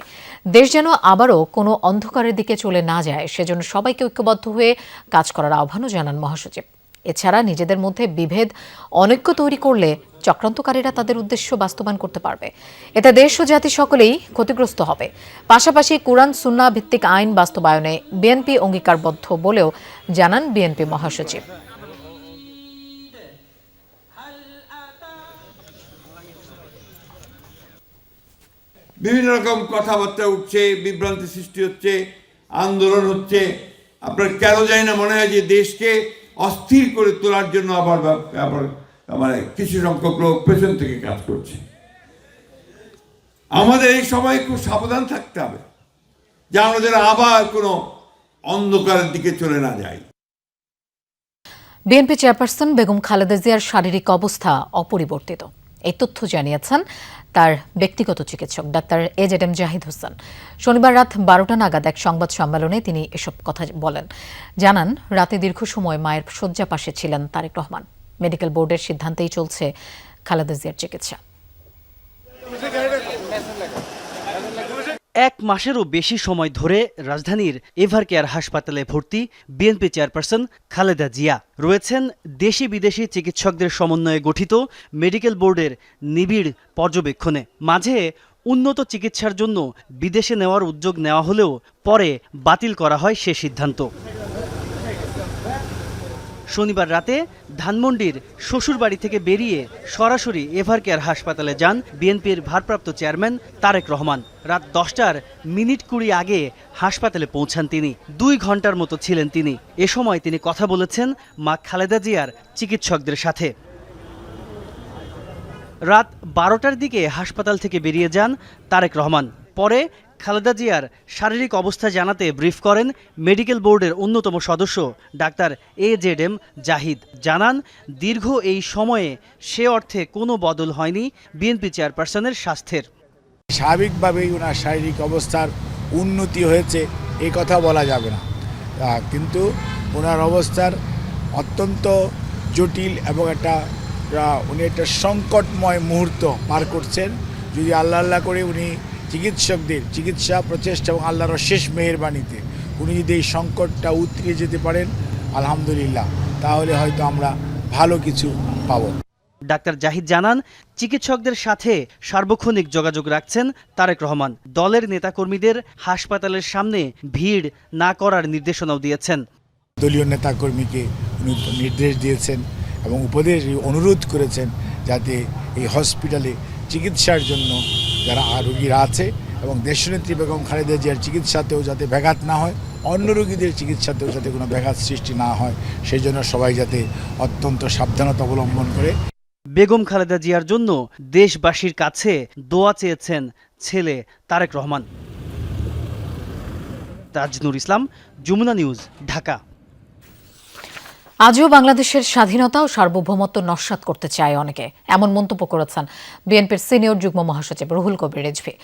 দেশ যেন আবারও কোনো অন্ধকারের দিকে চলে না যায়, সেজন্য সবাইকে ঐক্যবদ্ধ হয়ে কাজ করার আহ্বানও জানান মহাসচিব। এছাড়া নিজেদের মধ্যে বিভেদ অনৈক্য তৈরি করলে চক্রান্তকারীরা তাদের উদ্দেশ্য বাস্তবায়ন করতে পারবে। এতে দেশ ও জাতি সকলেই ক্ষতিগ্রস্ত হবে। পাশাপাশি কুরআন সুন্নাহ ভিত্তিক আইন বাস্তবায়নে বিএনপি অঙ্গীকারবদ্ধ বলেও জানান বিএনপি মহাসচিব। বিভিন্ন রকম কথাবার্তা উঠছে, বিভ্রান্তি সৃষ্টি হচ্ছে, আন্দোলন হচ্ছে। আপনার কেন জানি না মনে হয় যে দেশকে অস্থির করে তোলার জন্য আবার কিছু সংখ্যক লোক পেছন থেকে কাজ করছে। আমাদের এই সময় খুব সাবধান থাকতে হবে যে আমরা যেন আবার কোনো অন্ধকারের দিকে চলে না যাই। বিএনপি চেয়ারপারসন বেগম খালেদা জিয়ার শারীরিক অবস্থা অপরিবর্তিত। এই তথ্য জানিয়েছেন তার ব্যক্তিগত চিকিৎসক ডাক্তার এজেডএম জাহিদ হোসেন। শনিবার রাত 12টা নাগাদ এক সংবাদ সম্মেলনে তিনি এসব কথা বলেন। জানান, রাতে দীর্ঘ সময় মায়ের শয্যা পাশে ছিলেন তারেক রহমান। মেডিকেল বোর্ডের সিদ্ধান্তেই চলছে খালেদা জিয়ার চিকিৎসা। 1 মাসেরও বেশি সময় ধরে রাজধানীর এভারকেয়ার হাসপাতালে ভর্তি বিএনপি চেয়ারপারসন খালেদা জিয়া রয়েছেন দেশি বিদেশি চিকিৎসকদের সমন্বয়ে গঠিত মেডিকেল বোর্ডের নিবিড় পর্যবেক্ষণে। মাঝে উন্নত চিকিৎসার জন্য বিদেশে নেওয়ার উদ্যোগ নেওয়া হলেও পরে বাতিল করা হয় সে সিদ্ধান্ত। শনিবার রাতে ধানমন্ডির শ্বশুরবাড়ি থেকে বেরিয়ে সরাসরি এভারকেয়ার হাসপাতালে যান বিএনপির ভারপ্রাপ্ত চেয়ারম্যান তারেক রহমান। রাত 10টার মিনিট 20 আগে হাসপাতালে পৌঁছান তিনি। 2 ঘন্টার মতো ছিলেন তিনি। এ সময় তিনি কথা বলেছেন মা খালেদা জিয়ার চিকিৎসকদের সাথে। রাত 12টার দিকে হাসপাতাল থেকে বেরিয়ে যান তারেক রহমান। পরে খালেদা জিয়ার শারীরিক অবস্থা জানাতে ব্রিফ করেন মেডিকেল বোর্ডের অন্যতম সদস্য ডাক্তার AJM জাহিদ। জানান, দীর্ঘ এই সময়ে সে অর্থে কোনো বদল হয়নি বিএনপি চেয়ারপারসনের স্বাস্থ্যের। স্বাভাবিকভাবেই ওনার শারীরিক অবস্থার উন্নতি হয়েছে এই কথা বলা যাবে না, কিন্তু ওনার অবস্থার অত্যন্ত জটিল এবং উনি একটা সংকটময় মুহূর্ত পার করছেন। যদি আল্লাহ করে উনি চিকিৎসকদের চিকিৎসা প্রচেষ্টা এবং আল্লাহর অশেষ মেহেরবানিতে উনি যদি এই সংকটটা উতরিয়ে যেতে পারেন আলহামদুলিল্লাহ, তাহলে হয়তো আমরা ভালো কিছু পাব। ডাক্তার জাহিদ জানান, চিকিৎসকদের সাথে সার্বক্ষণিক যোগাযোগ রাখছেন তারেক রহমান। দলের নেতাকর্মীদের হাসপাতালের সামনে ভিড় না করার নির্দেশনাও দিয়েছেন। দলীয় নেতাকর্মীকে উনি নির্দেশ দিয়েছেন এবং উপদেশ অনুরোধ করেছেন যাতে এই হসপিটালে চিকিৎসার জন্য যারা রোগীরা আছে এবং দেশনেত্রী বেগম খালেদা জিয়ার চিকিৎসাতেও যাতে ব্যাঘাত না হয়, অন্য রোগীদের চিকিৎসাতেও যাতে কোনো ব্যাঘাত সৃষ্টি না হয়, সেই জন্য সবাই যাতে অত্যন্ত সাবধানতা অবলম্বন করে। বেগম খালেদা জিয়ার জন্য দেশবাসীর কাছে দোয়া চেয়েছেন ছেলে তারেক রহমান। তাজনুর ইসলাম, যমুনা নিউজ, ঢাকা। আজও বাংলাদেশের স্বাধীনতা ও সার্বভৌমত্ব নস্যাৎ করতে চায় অনেকে, এমন মন্তব্য করেছেন বিএনপির সিনিয়র যুগ্ম মহাসচিব রুহুল কবির রিজভী।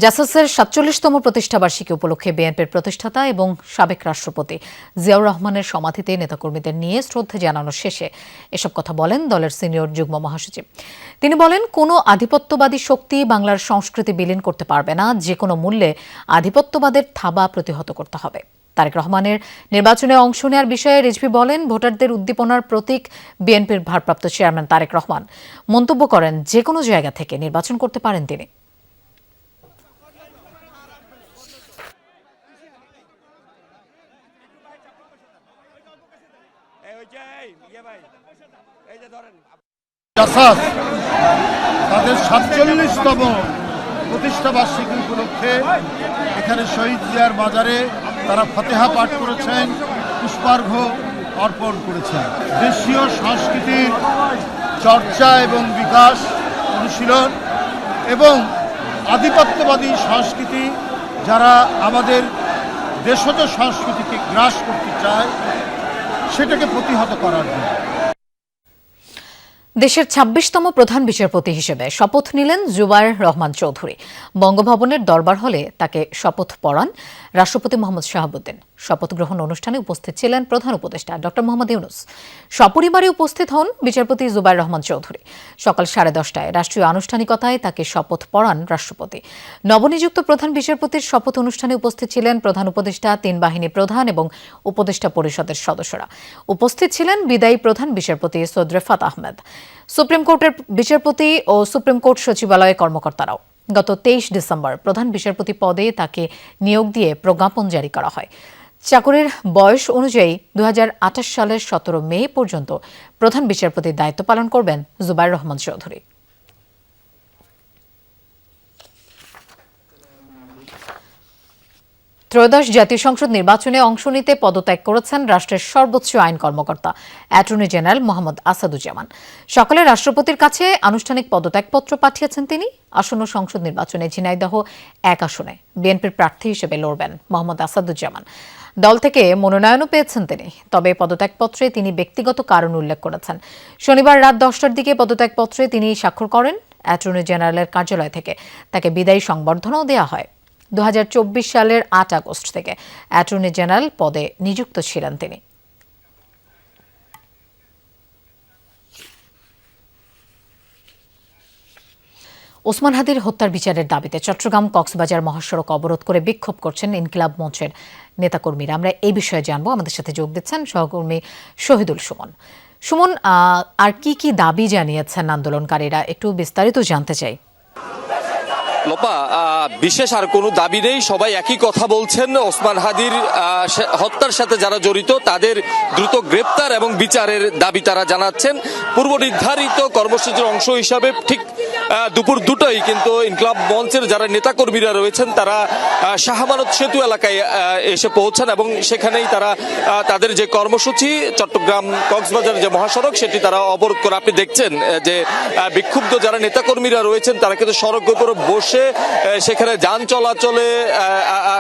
জাসাসের 47তম প্রতিষ্ঠাবার্ষিকী উপলক্ষে বিএনপির প্রতিষ্ঠাতা এবং সাবেক রাষ্ট্রপতি জিয়াউর রহমানের সমাধিতে নেতাকর্মীদের নিয়ে শ্রদ্ধা জানানোর শেষে এসব কথা বলেন দলের সিনিয়র যুগ্ম মহাসচিব। তিনি বলেন, কোনো আধিপত্যবাদী শক্তি বাংলার সংস্কৃতি বিলীন করতে পারবে না, যে কোনো মূল্যে আধিপত্যবাদের থাবা প্রতিহত করতে হবে। তারেক রহমানের নির্বাচনে অংশ নেওয়ার বিষয়ে রিজভী বলেন, ভোটারদের উদ্দীপনার প্রতীক বিএনপির ভারপ্রাপ্ত চেয়ারম্যান তারেক রহমান। মন্তব্য করেন, যে কোনো জায়গা থেকে নির্বাচন করতে পারেন তিনি। তাদের 47তম প্রতিষ্ঠা বার্ষিকী উপলক্ষে এখানে শহীদ জিয়ার বাজারে তারা ফাতেহা পাঠ করেছেন, পুষ্পার্ঘ্য অর্পণ করেছেন। দেশীয় সংস্কৃতির চর্চা এবং বিকাশ, অনুশীলন এবং আধিপত্যবাদী সংস্কৃতি যারা আমাদের দেশজ সংস্কৃতিকে গ্রাস করতে চায়, সেটাকে প্রতিহত করার জন্য দেশের 26তম প্রধান বিচারপতি হিসেবে শপথ নিলেন জুবায়ের রহমান চৌধুরী। বঙ্গভবনের দরবার হলে তাকে শপথ পড়ান রাষ্ট্রপতি মোহাম্মদ শাহাবুদ্দিন। শপথ গ্রহণ অনুষ্ঠানে উপস্থিত ছিলেন প্রধান উপদেষ্টা ডক্টর মোহাম্মদ ইউনুস। সপরিবারে উপস্থিত হন বিচারপতি জুবায়ের রহমান চৌধুরী। সকাল 10:30টায় রাষ্ট্রীয় আনুষ্ঠানিকতায় তাকে শপথ পড়ান রাষ্ট্রপতি। নবনিযুক্ত প্রধান বিচারপতির শপথ অনুষ্ঠানে উপস্থিত ছিলেন প্রধান উপদেষ্টা, 3 বাহিনী প্রধান এবং উপদেষ্টা পরিষদের সদস্যরা। উপস্থিত ছিলেন বিদায়ী প্রধান বিচারপতি সৈয়দ রেফাত আহমেদ, সুপ্রিম কোর্টের বিচারপতি ও সুপ্রিম কোর্ট সচিবালয়ের কর্মকর্তারাও। গত 23 ডিসেম্বর প্রধান বিচারপতি পদে তাকে নিয়োগ দিয়ে প্রজ্ঞাপন জারি করা হয়। চাকরির বয়স অনুযায়ী 2028 সালের 17 মে পর্যন্ত প্রধান বিচারপতির দায়িত্ব পালন করবেন জুবায়ের রহমান চৌধুরী। ত্রয়োদশ জাতীয় সংসদ নির্বাচনে অংশ নিতে পদত্যাগ করেছেন রাষ্ট্রের সর্বোচ্চ আইন কর্মকর্তা অ্যাটর্নি জেনারেল মোহাম্মদ আসাদুজ্জামান। সকালে রাষ্ট্রপতির কাছে আনুষ্ঠানিক পদত্যাগপত্র পাঠিয়েছেন তিনি। আসন্ন সংসদ নির্বাচনে ঝিনাইদহ 1 আসনে বিএনপির প্রার্থী হিসেবে লড়বেন মোহাম্মদ আসাদুজ্জামান। দল থেকে মনোনয়নও পেয়েছেন তিনি, তবে পদত্যাগপত্রে তিনি ব্যক্তিগত কারণ উল্লেখ করেছেন। শনিবার রাত 10টার দিকে পদত্যাগপত্রে তিনি স্বাক্ষর করেন। অ্যাটর্নি জেনারেলের কার্যালয় থেকে তাকে বিদায়ী সংবর্ধনাও দেওয়া হয়। 2024 সালের 8 আগস্ট থেকে অ্যাটর্নি জেনারেল পদে নিযুক্ত ছিলেন তিনি। ওসমান হাদির হত্যার বিচারের দাবিতে চট্টগ্রাম কক্সবাজার মহাসড়ক অবরোধ করে বিক্ষোভ করছেন ইনকিলাব মঞ্চের নেতাকর্মীরা। আমরা এই বিষয়ে জানবো, আমাদের সাথে যোগ দিচ্ছেন সহকর্মী শহীদুল সুমন। সুমন, আর কি দাবি জানিয়েছেন আন্দোলনকারীরা, একটু বিস্তারিত জানতে চাই। লোপা, বিশেষ আর কোনো দাবি নেই, সবাই একই কথা বলছেন। ওসমান হাদির হত্যার সাথে যারা জড়িত তাদের দ্রুত গ্রেপ্তার এবং বিচারের দাবি তারা জানাচ্ছেন। পূর্ব নির্ধারিত কর্মসূচির অংশ হিসাবে ঠিক দুপুর 2টায় কিন্তু ইনকিলাব মঞ্চের যারা নেতাকর্মীরা রয়েছেন তারা শাহ আমানত সেতু এলাকায় এসে পৌঁছান এবং সেখানেই তারা তাদের যে কর্মসূচি চট্টগ্রাম কক্সবাজার যে মহাসড়ক সেটি তারা অবরোধ করে। আপনি দেখছেন যে বিক্ষুব্ধ যারা নেতাকর্মীরা রয়েছেন তারা কিন্তু সড়কের উপর বসে সেখানে যান চলাচলে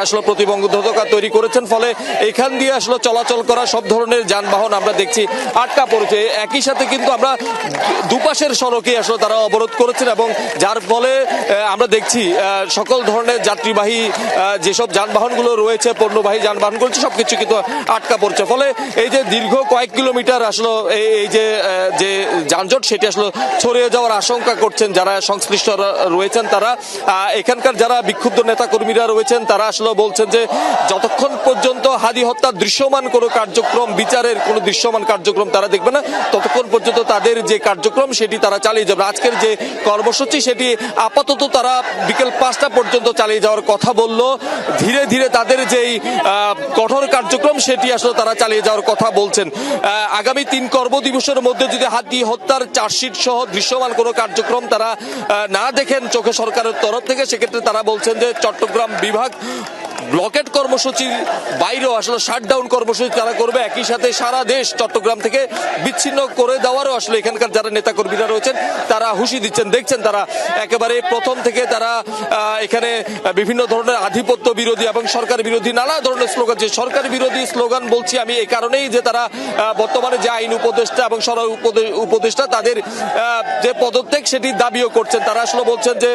আসলে প্রতিবন্ধকতা তৈরি করেছেন, ফলে এখান দিয়ে আসলে চলাচল করা সব ধরনের যানবাহন আমরা দেখছি আটকা পড়েছে। একই সাথে কিন্তু আমরা দুপাশের সড়কে আসলে তারা অবরোধ করেছেন এবং যার ফলে আমরা দেখছি সকল ধরনের যাত্রীবাহী যেসব যানবাহনগুলো রয়েছে, পণ্যবাহী যানবাহনগুলো সবকিছু কিন্তু আটকা পড়ছে। ফলে এই যে দীর্ঘ কয়েক কিলোমিটার আসলে এই যে যানজট সেটি আসলে ছড়িয়ে যাওয়ার আশঙ্কা করছেন যারা সংশ্লিষ্ট রয়েছেন তারা। এখানকার যারা বিক্ষুব্ধ নেতা কর্মীরা রয়েছেন তারা আসলে বলছেন যে যতক্ষণ পর্যন্ত হাদি হত্যার দৃশ্যমান কোনো কার্যক্রম, বিচারের কোনো দৃশ্যমান কার্যক্রম তারা দেখবে না, ততক্ষণ পর্যন্ত তাদের যে কার্যক্রম সেটি তারা চালিয়ে যাবে। আজকের যে কর্মসূচি সেটি আপাতত তারা বিকেল 5টা পর্যন্ত চালিয়ে যাওয়ার কথা বলল। ধীরে ধীরে তাদের যেই কঠোর কার্যক্রম সেটি আসলে তারা চালিয়ে যাওয়ার কথা বলছেন। আগামী 3 কর্মদিবসের মধ্যে যদি হাদি হত্যার চার্জশিট সহ দৃশ্যমান কোনো কার্যক্রম তারা না দেখেন চোখে সরকারের তরফ থেকে, সেক্ষেত্রে তারা বলছেন যে চট্টগ্রাম বিভাগ ব্লকেট কর্মসূচির বাইরেও আসলে শাটডাউন কর্মসূচি তারা করবে। একই সাথে সারা দেশ চট্টগ্রাম থেকে বিচ্ছিন্ন করে দেওয়ারও আসলে এখানকার যারা নেতাকর্মীরা রয়েছেন তারা হুঁশি দিচ্ছেন। দেখছেন তারা একেবারে প্রথম থেকে তারা এখানে বিভিন্ন ধরনের আধিপত্য বিরোধী এবং সরকার বিরোধী নানা ধরনের স্লোগান, যে সরকার বিরোধী স্লোগান বলছি আমি এই কারণেই যে তারা বর্তমানে যে আইন উপদেষ্টা এবং সরকার উপদেষ্টা তাদের যে পদত্যাগ সেটির দাবিও করছেন। তারা আসলে বলছেন যে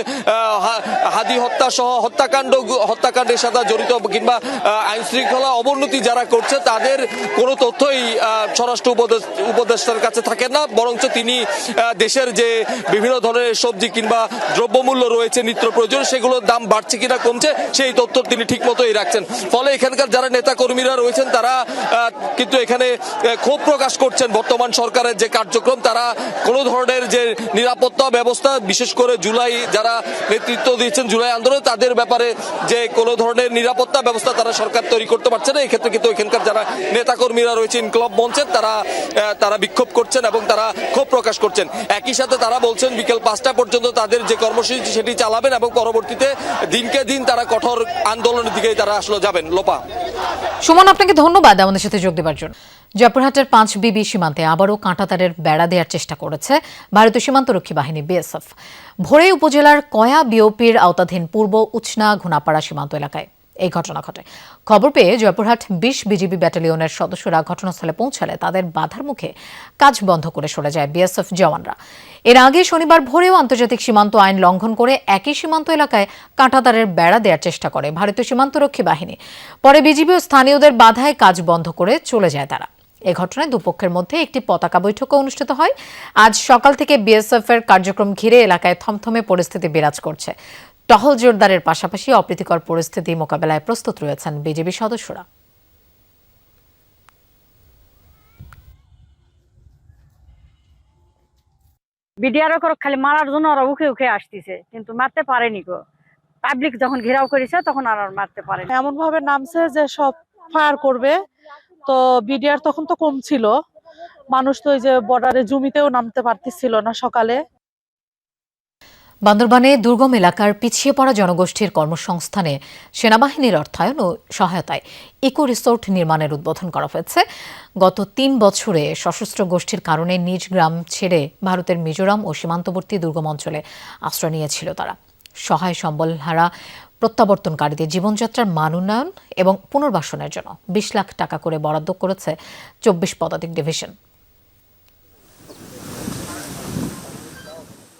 হাদি হত্যা সহ হত্যাকাণ্ডের সাথে জড়িত কিংবা আইন শৃঙ্খলা অবনতি যারা করছে তাদের কোনো তথ্যই স্বরাষ্ট্র উপদেষ্টার কাছে থাকে না, বরঞ্চ তিনি দেশের যে বিভিন্ন ধরনের সবজি কিংবা দ্রব্যমূল্য রয়েছে নিত্য প্রয়োজন সেগুলোর দাম বাড়ছে কিনা কমছে সেই তথ্য তিনি ঠিক মতোই রাখছেন। ফলে এখানকার যারা নেতা কর্মীরা রয়েছেন তারা কিন্তু এখানে ক্ষোভ প্রকাশ করছেন বর্তমান সরকারের যে কার্যক্রম, তারা কোনো ধরনের যে নিরাপত্তা ব্যবস্থা, বিশেষ করে জুলাই যারা নেতৃত্ব দিয়েছেন জুলাই আন্দোলন, তাদের ব্যাপারে যে কোনো ধরনের নিরাপত্তা ব্যবস্থা তারা সরকার তৈরি করতে পারছে না। এক্ষেত্রে কিন্তু এখানকার যারা নেতাকর্মীরা রয়েছে ইনকিলাব মঞ্চের তারা বিক্ষোভ করছেন এবং তারা ক্ষোভ প্রকাশ করছেন। একই সাথে তারা বলছেন বিকেল 5টা পর্যন্ত তাদের যে কর্মসূচি সেটি চালাবেন এবং পরবর্তীতে দিনকে দিন তারা কঠোর আন্দোলনের দিকে তারা আসলে যাবেন। লোপা, সুমন, আপনাকে ধন্যবাদ আমাদের সাথে যোগ দেওয়ার জন্য। জয়পুরহাটের 5BB সীমান্তে আবারও কাঁটাতারের বেড়া দেওয়ার চেষ্টা করেছে ভারতীয় সীমান্তরক্ষী বাহিনী বিএসএফ। ভোরে উপজেলার কয়া বিওপির আওতাধীন পূর্ব উচনা ঘুনাপাড়া সীমান্ত এলাকায় এই ঘটনা ঘটে। খবর পেয়ে জয়পুরহাট 20 বিজিবি ব্যাটালিয়নের সদস্যরা ঘটনাস্থলে পৌঁছালে তাদের বাধার মুখে কাজ বন্ধ করে সরে যায় বিএসএফ জওয়ানরা। এর আগে শনিবার ভোরেও আন্তর্জাতিক সীমান্ত আইন লঙ্ঘন করে একই সীমান্ত এলাকায় কাঁটাতারের বেড়া দেওয়ার চেষ্টা করে ভারতীয় সীমান্তরক্ষী বাহিনী। পরে বিজিবি ও স্থানীয়দের বাধায় কাজ বন্ধ করে চলে যায় তারা। এ ঘটনায় দুপক্ষের মধ্যে একটি পতাকা বৈঠকও অনুষ্ঠিত হয়। আজ সকাল থেকে বিএসএফ এর কার্যক্রম ঘিরে এলাকায় থমথমে পরিস্থিতি বিরাজ করছে। টহল জোরদারের পাশাপাশি অপ্রীতিকর পরিস্থিতি মোকাবেলায় প্রস্তুত রয়েছেন বিজিবি সদস্যরা। বিডিআরও খালি মারার জন্য ওরা উঠে উঠে আসতেছে, কিন্তু মারতে পারেনি গো। পাবলিক যখন ঘেরাও করেছে তখন আর মারতে পারেনি। এমন ভাবে নামছে যে সব ফায়ার করবে, তো বিডিআর তখন তো কম ছিল, মানুষ তো ওই যে বর্ডারে জমিতেও নামতে পারতেছিল না সকালে। বান্দরবানে দুর্গম এলাকার পিছিয়ে পড়া জনগোষ্ঠীর কর্মসংস্থানে সেনাবাহিনীর অর্থায়ন ও সহায়তায় ইকো রিসোর্ট নির্মাণের উদ্বোধন করা হয়েছে। গত 3 বছরে সশস্ত্র গোষ্ঠীর কারণে নিজ গ্রাম ছেড়ে ভারতের মিজোরাম ও সীমান্তবর্তী দুর্গম অঞ্চলে আশ্রয় নিয়েছিল তারা। সহায় সম্বলহারা প্রত্যাবর্তনকারীদের জীবনযাত্রার মান উন্নয়ন এবং পুনর্বাসনের জন্য 20 লাখ টাকা করে বরাদ্দ করেছে 24 পদাতিক ডিভিশন।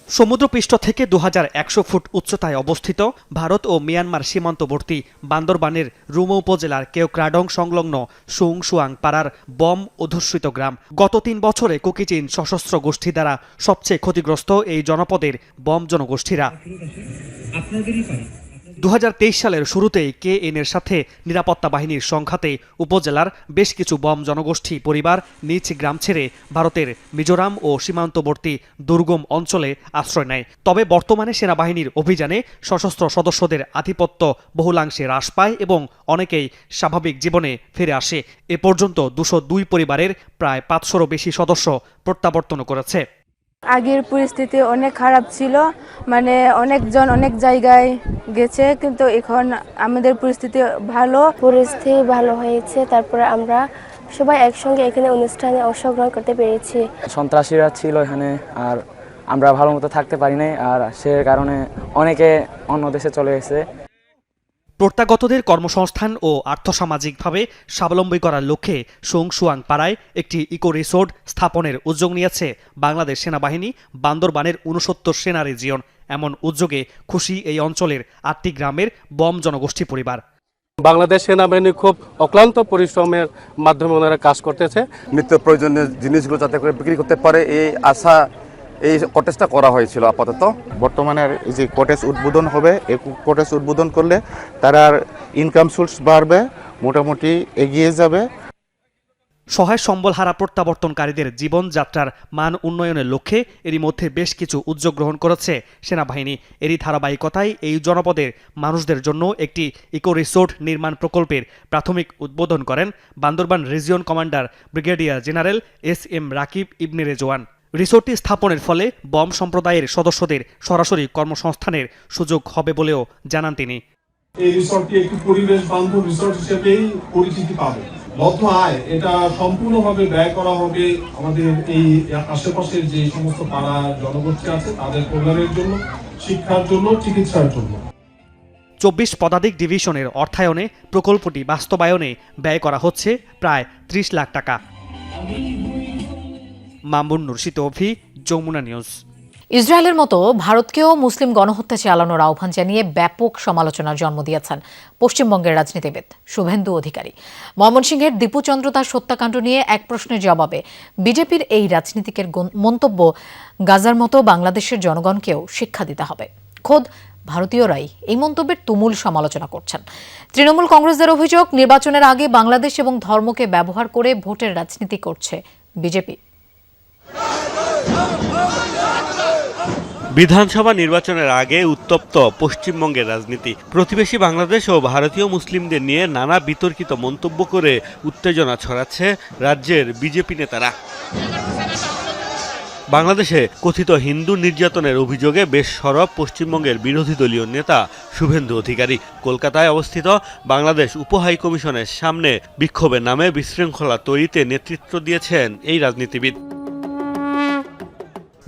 সমুদ্রপৃষ্ঠ থেকে 2100 ফুট উচ্চতায় অবস্থিত ভারত ও মিয়ানমার সীমান্তবর্তী বান্দরবানের রুমো উপজেলার কেওক্রাডং সংলগ্ন সুংসুয়াং পাড়ার বম অধ্যুষিত গ্রাম। গত 3 বছরে কুকিচিন সশস্ত্র গোষ্ঠী দ্বারা সবচেয়ে ক্ষতিগ্রস্ত এই জনপদের বম জনগোষ্ঠীরা। 2023 সালের শুরুতেই KN এর সাথে নিরাপত্তা বাহিনীর সংঘাতে উপজেলার বেশ কিছু বম জনগোষ্ঠী পরিবার নিজ গ্রাম ছেড়ে ভারতের মিজোরাম ও সীমান্তবর্তী দুর্গম অঞ্চলে আশ্রয় নেয়। তবে বর্তমানে সেনাবাহিনীর অভিযানে সশস্ত্র সদস্যদের আধিপত্য বহুলাংশে হ্রাস পায় এবং অনেকেই স্বাভাবিক জীবনে ফিরে আসে। এ পর্যন্ত 202 পরিবারের প্রায় 500-রও বেশি সদস্য প্রত্যাবর্তন করেছে। আগের পরিস্থিতি অনেক খারাপ ছিল, মানে অনেকজন অনেক জায়গায় গেছে, কিন্তু এখন আমাদের পরিস্থিতি ভালো হয়েছে। তারপরে আমরা সবাই একসঙ্গে এখানে অনুষ্ঠানে অংশগ্রহণ করতে পেরেছি। সন্ত্রাসীরা ছিল এখানে, আর আমরা ভালো মতো থাকতে পারি নাই, আর সে কারণে অনেকে অন্য দেশে চলে গেছে। প্রত্যাগতদের কর্মসংস্থান ও আর্থসামাজিকভাবে স্বাবলম্বী করার লক্ষ্যে সুংসুয়াং পাড়ায় একটি ইকো রিসোর্ট স্থাপনের উদ্যোগ নিয়েছে বাংলাদেশ সেনাবাহিনী বান্দরবানের 69 সেনা রিজিয়ন। এমন উদ্যোগে খুশি এই অঞ্চলের 8টি গ্রামের বম জনগোষ্ঠী পরিবার। বাংলাদেশ সেনাবাহিনী খুব অক্লান্ত পরিশ্রমের মাধ্যমে ওনারা কাজ করতেছে। নিত্য প্রয়োজনীয় জিনিসগুলো যাতে করে বিক্রি করতে পারে এই আশা এই কটেজটা করা হয়েছিল। আপাতত বর্তমানে যে কটেজ উদ্বোধন হবে, এই কটেজ উদ্বোধন করলে তার ইনকাম সোর্স বাড়বে, মোটামুটি এগিয়ে যাবে। সহায় সম্বলহারা প্রত্যাবর্তনকারীদের জীবনযাত্রার মান উন্নয়নের লক্ষ্যে এরই মধ্যে বেশ কিছু উদ্যোগ গ্রহণ করেছে সেনাবাহিনী। এরই ধারাবাহিকতায় এই জনপদের মানুষদের জন্য একটি ইকো রিসোর্ট নির্মাণ প্রকল্পের প্রাথমিক উদ্বোধন করেন Bandarban region commander brigadier general SM Rakib Ibne Rezwan. রিসোর্টটি স্থাপনের ফলে বম সম্প্রদায়ের সদস্যদের সরাসরি কর্মসংস্থানের সুযোগ হবে বলেও জানান তিনি। এই রিসোর্টটি একটি পরিবেশ বান্ধব রিসোর্ট হিসেবেই পরিচিতি পাবে। বদ্ধ আয় এটা সম্পূর্ণভাবে ব্যয় করা হবে আমাদের এই আশেপাশের যে সমস্ত পাড়া জনগোষ্ঠী আছে তাদের কল্যাণের জন্য, শিক্ষার জন্য, চিকিৎসার জন্য। 24 পদাতিক ডিভিশনের অর্থায়নে প্রকল্পটি বাস্তবায়নে ব্যয় করা হচ্ছে প্রায় 30 লাখ টাকা। মামুন নুরশিদ অভি, যমুনা নিউজ। ইসরায়েলের মতো ভারতকেও মুসলিম গণহত্যা চালানোর আহ্বান জানিয়ে ব্যাপক সমালোচনার জন্ম দিয়েছেন পশ্চিমবঙ্গের রাজনীতিবিদ শুভেন্দু অধিকারী। ময়মনসিংহের দীপুচন্দ্র দাস হত্যাকাণ্ড নিয়ে এক প্রশ্নের জবাবে বিজেপির এই রাজনীতিকের মন্তব্য, গাজার মতো বাংলাদেশের জনগণকেও শিক্ষা দিতে হবে। খোদ ভারতীয়রাই এই মন্তব্যের তুমুল সমালোচনা করছেন। তৃণমূল কংগ্রেসের অভিযোগ, নির্বাচনের আগে বাংলাদেশ এবং ধর্মকে ব্যবহার করে ভোটের রাজনীতি করছে বিজেপি। বিধানসভা নির্বাচনের আগে উত্তপ্ত পশ্চিমবঙ্গের রাজনীতি। প্রতিবেশী বাংলাদেশ ও ভারতীয় মুসলিমদের নিয়ে নানা বিতর্কিত মন্তব্য করে উত্তেজনা ছড়াচ্ছে রাজ্যের বিজেপি নেতারা। বাংলাদেশে কথিত হিন্দু নির্যাতনের অভিযোগে বেশ সরব পশ্চিমবঙ্গের বিরোধী দলীয় নেতা শুভেন্দু অধিকারী। কলকাতায় অবস্থিত বাংলাদেশ উপহাইকমিশনের সামনে বিক্ষোভের নামে বিশৃঙ্খলা তৈরিতে নেতৃত্ব দিয়েছেন এই রাজনীতিবিদ।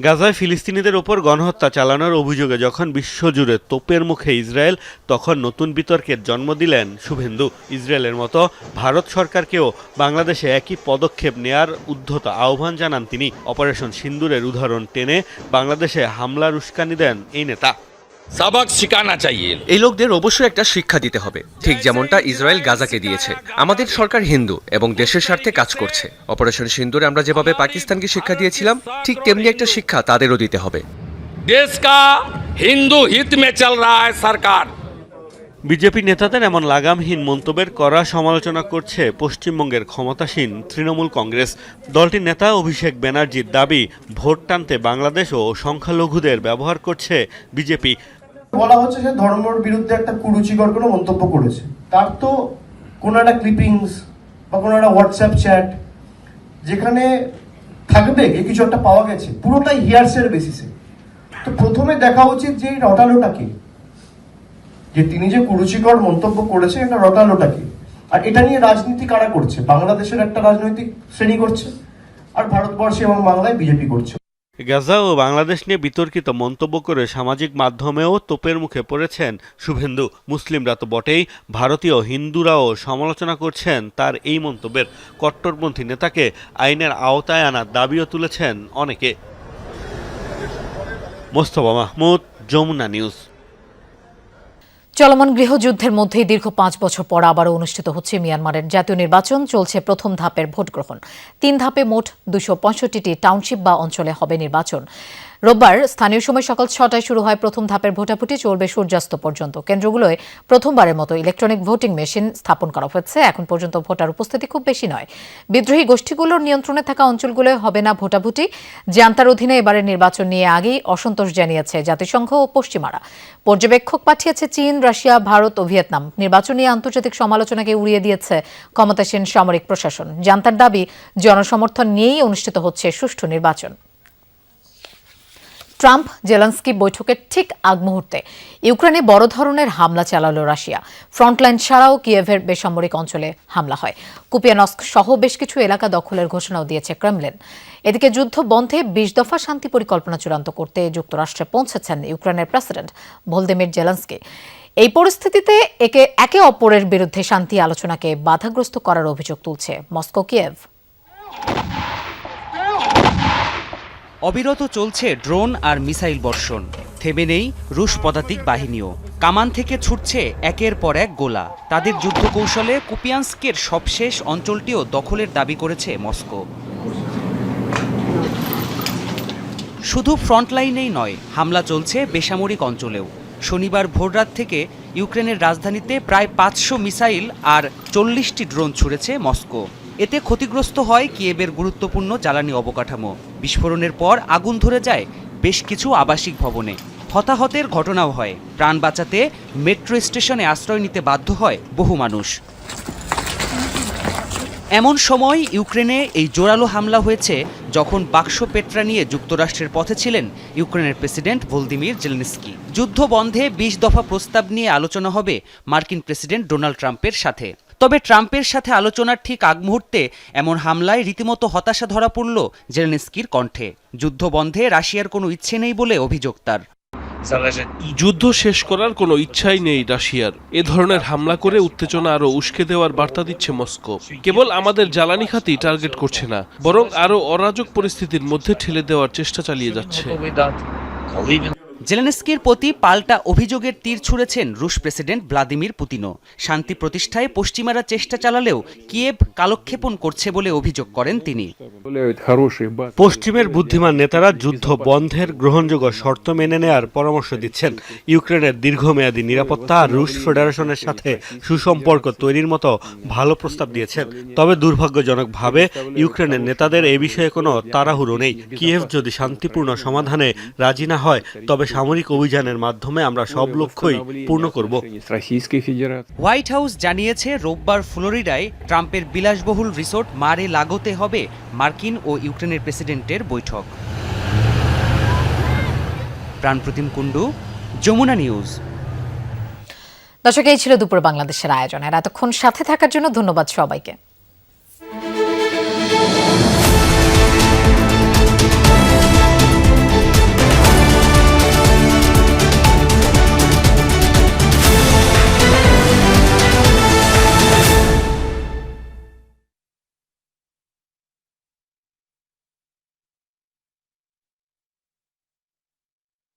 গাজায় ফিলিস্তিনিদের ওপর গণহত্যা চালানোর অভিযোগে যখন বিশ্বজুড়ে তোপের মুখে ইসরায়েল, তখন নতুন বিতর্কের জন্ম দিলেন শুভেন্দু। ইসরায়েলের মতো ভারত সরকারকেও বাংলাদেশে একই পদক্ষেপ নেয়ার উদ্ধত আহ্বান জানান তিনি। অপারেশন সিন্দুরের উদাহরণ টেনে বাংলাদেশে হামলার উস্কানি দেন এই নেতা। সবক শিখানা চাইয়ে, এই লোকদের অবশ্যই একটা শিক্ষা দিতে হবে, ঠিক যেমনটা ইসরায়েল গাজাকে দিয়েছে। আমাদের সরকার হিন্দু এবং দেশের স্বার্থে কাজ করছে। অপারেশন সিন্দুরে আমরা যেভাবে পাকিস্তানকে শিক্ষা দিয়েছিলাম, ঠিক তেমনি একটা শিক্ষা তাদেরও দিতে হবে। দেশ কা হিন্দু হিত মে চল রহা হ্যায় সরকার। বিজেপি নেতাদের এমন লাগামহীন মন্তব্যের কড়া সমালোচনা করছে পশ্চিমবঙ্গের ক্ষমতাসীন তৃণমূল কংগ্রেস। দলটির নেতা অভিষেক ব্যানার্জির দাবি, ভোট টানতে বাংলাদেশ ও সংখ্যালঘুদের ব্যবহার করছে বিজেপি। বলা হচ্ছে যে ধর্মের বিরুদ্ধে একটা কুরুচিকর কোনো মন্তব্য করেছে, তার তো কোনো একটা ক্লিপিংস বা কোনো একটা হোয়াটসঅ্যাপ চ্যাট যেখানে থাকবে কিছু একটা পাওয়া গেছে, পুরোটাই হিয়ারসের বেসিসে। তো প্রথমে দেখা উচিত যে এই রটালোটাকে, যে তিনি যে কুরুচিকর মন্তব্য করেছে, এটা রটালোটাকে, আর এটা নিয়ে রাজনীতি কারা করছে? বাংলাদেশের একটা রাজনৈতিক শ্রেণী করছে, আর ভারতবর্ষে এবং বাংলায় বিজেপি করছে। গাজা ও বাংলাদেশ নিয়ে বিতর্কিত মন্তব্য করে সামাজিক মাধ্যমেও তোপের মুখে পড়েছেন শুভেন্দু। মুসলিমরা তো বটেই, ভারতীয় হিন্দুরাও সমালোচনা করছেন তার এই মন্তব্যের। কট্টরপন্থী নেতাকে আইনের আওতায় আনার দাবিও তুলেছেন অনেকে। মোস্তফা মাহমুদ, যমুনা নিউজ। চলমান গৃহযুদ্ধের মধ্যেই দীর্ঘ 5 বছর পর আবারও অনুষ্ঠিত হচ্ছে মিয়ানমারের জাতীয় নির্বাচন। চলছে প্রথম ধাপের ভোট গ্রহণ। 3 ধাপে মোট 265টি টাউনশিপ বা অঞ্চলে হবে নির্বাচন। রোববার স্থানীয় সময় সকাল 6টায় শুরু হয় প্রথম ধাপের ভোটাভুটি, চলবে সূর্যাস্ত পর্যন্ত। কেন্দ্রগুলোয় প্রথমবারের মতো ইলেকট্রনিক ভোটিং মেশিন স্থাপন করা হয়েছে। এখন পর্যন্ত ভোটার উপস্থিতি খুব বেশি নয়। বিদ্রোহী গোষ্ঠীগুলোর নিয়ন্ত্রণে থাকা অঞ্চলগুলোয় হবে না ভোটাভুটি। জান্তার অধীনে এবারের নির্বাচন নিয়ে আগেই অসন্তোষ জানিয়েছে জাতিসংঘ ও পশ্চিমারা। পর্যবেক্ষক পাঠিয়েছে চীন, রাশিয়া, ভারত ও ভিয়েতনাম। নির্বাচন নিয়ে আন্তর্জাতিক সমালোচনাকে উড়িয়ে দিয়েছে ক্ষমতাসীন সামরিক প্রশাসন। জান্তার দাবি, জনসমর্থন নিয়েই অনুষ্ঠিত হচ্ছে সুষ্ঠু নির্বাচন। ট্রাম্প জেলেনস্কি বৈঠকের ঠিক আগ মুহূর্তে ইউক্রেনে বড় ধরনের হামলা চালালো রাশিয়া। ফ্রন্টলাইন ছাড়াও কিয়েভের বেসামরিক অঞ্চলে হামলা হয়। কুপিয়ানস্ক সহ বেশ কিছু এলাকা দখলের ঘোষণাও দিয়েছে ক্রেমলিন। এদিকে যুদ্ধ বন্ধে 20 দফা শান্তি পরিকল্পনা চূড়ান্ত করতে যুক্তরাষ্ট্রে পৌঁছেছেন ইউক্রেনের প্রেসিডেন্ট ভলোদিমির জেলেনস্কি। এই পরিস্থিতিতে একে অপরের বিরুদ্ধে শান্তি আলোচনাকে বাধাগ্রস্ত করার অভিযোগ তুলছে মস্কো, কিয়েভ। অবিরত চলছে ড্রোন আর মিসাইল বর্ষণ। থেমে নেই রুশ পদাতিক বাহিনীও। কামান থেকে ছুটছে একের পর এক গোলা। তাদের যুদ্ধ কৌশলে কুপিয়ানস্কের সবশেষ অঞ্চলটিও দখলের দাবি করেছে মস্কো। শুধু ফ্রন্টলাইনেই নয়, হামলা চলছে বেসামরিক অঞ্চলেও। শনিবার ভোররাত থেকে ইউক্রেনের রাজধানীতে প্রায় 500 মিসাইল আর 40টি ড্রোন ছুড়েছে মস্কো। এতে ক্ষতিগ্রস্ত হয় কিয়েভের গুরুত্বপূর্ণ জ্বালানি অবকাঠামো। বিস্ফোরণের পর আগুন ধরে যায় বেশ কিছু আবাসিক ভবনে। হতাহতের ঘটনাও হয়। প্রাণ বাঁচাতে মেট্রো স্টেশনে আশ্রয় নিতে বাধ্য হয় বহু মানুষ। এমন সময় ইউক্রেনে এই জোরালো হামলা হয়েছে যখন বাক্স পেট্রা নিয়ে যুক্তরাষ্ট্রের পথে ছিলেন ইউক্রেনের প্রেসিডেন্ট ভলোদিমির জেলেনস্কি। যুদ্ধ বন্ধে 20 দফা প্রস্তাব নিয়ে আলোচনা হবে মার্কিন প্রেসিডেন্ট ডোনাল্ড ট্রাম্পের সাথে। তবে ট্রাম্পের সাথে আলোচনার ঠিক আগ মুহূর্তে এমন হামলায় রীতিমতো হতাশা ধরা পড়ল জেলেনস্কির কণ্ঠে। যুদ্ধ বন্ধে রাশিয়ার কোনো ইচ্ছে নেই বলে অভিযোগ তার। যুদ্ধ শেষ করার কোনো ইচ্ছাই নেই রাশিয়ার। এ ধরনের হামলা করে উত্তেজনা আরো উস্কে দেওয়ার বার্তা দিচ্ছে মস্কো। কেবল আমাদের জ্বালানি খাতই টার্গেট করছে না, বরং আরো অরাজক পরিস্থিতির মধ্যে ঠেলে দেওয়ার চেষ্টা চালিয়ে যাচ্ছে। জেলেনস্কির প্রতি পাল্টা অভিযোগের তীর ছুঁড়েছেন রুশ প্রেসিডেন্ট ভ্লাদিমির পুতিনও। শান্তি প্রতিষ্ঠায় পশ্চিমারা চেষ্টা চালালেও কিয়েভ কালক্ষেপণ করছে বলে অভিযোগ করেন তিনি। পশ্চিমের বুদ্ধিমান নেতারা যুদ্ধ বন্ধের গ্রহণযোগ্য শর্ত মেনে নেয়ার পরামর্শ দিচ্ছেন। ইউক্রেনের দীর্ঘমেয়াদী নিরাপত্তা আর রুশ ফেডারেশনের সাথে সুসম্পর্ক তৈরির মতো ভালো প্রস্তাব দিয়েছেন। তবে দুর্ভাগ্যজনকভাবে ইউক্রেনের নেতাদের এ বিষয়ে কোনো তাড়াহুড়ো নেই। কিয়েভ যদি শান্তিপূর্ণ সমাধানে রাজি না হয়, তবে সামরিক অভিযানের মাধ্যমে আমরা সব লক্ষ্যই পূর্ণ করব। হোয়াইট হাউস জানিয়েছে রোববার ফ্লোরিডায় ট্রাম্পের বিলাসবহুল রিসোর্ট মারে লাগোতে হবে মার্কিন ও ইউক্রেনের প্রেসিডেন্টের বৈঠক। প্রাণপ্রতিম কুণ্ডু, যমুনা নিউজ। দর্শক, এই ছিল দুপুর বাংলাদেশের আয়োজনের। এতক্ষণ সাথে থাকার জন্য ধন্যবাদ সবাইকে।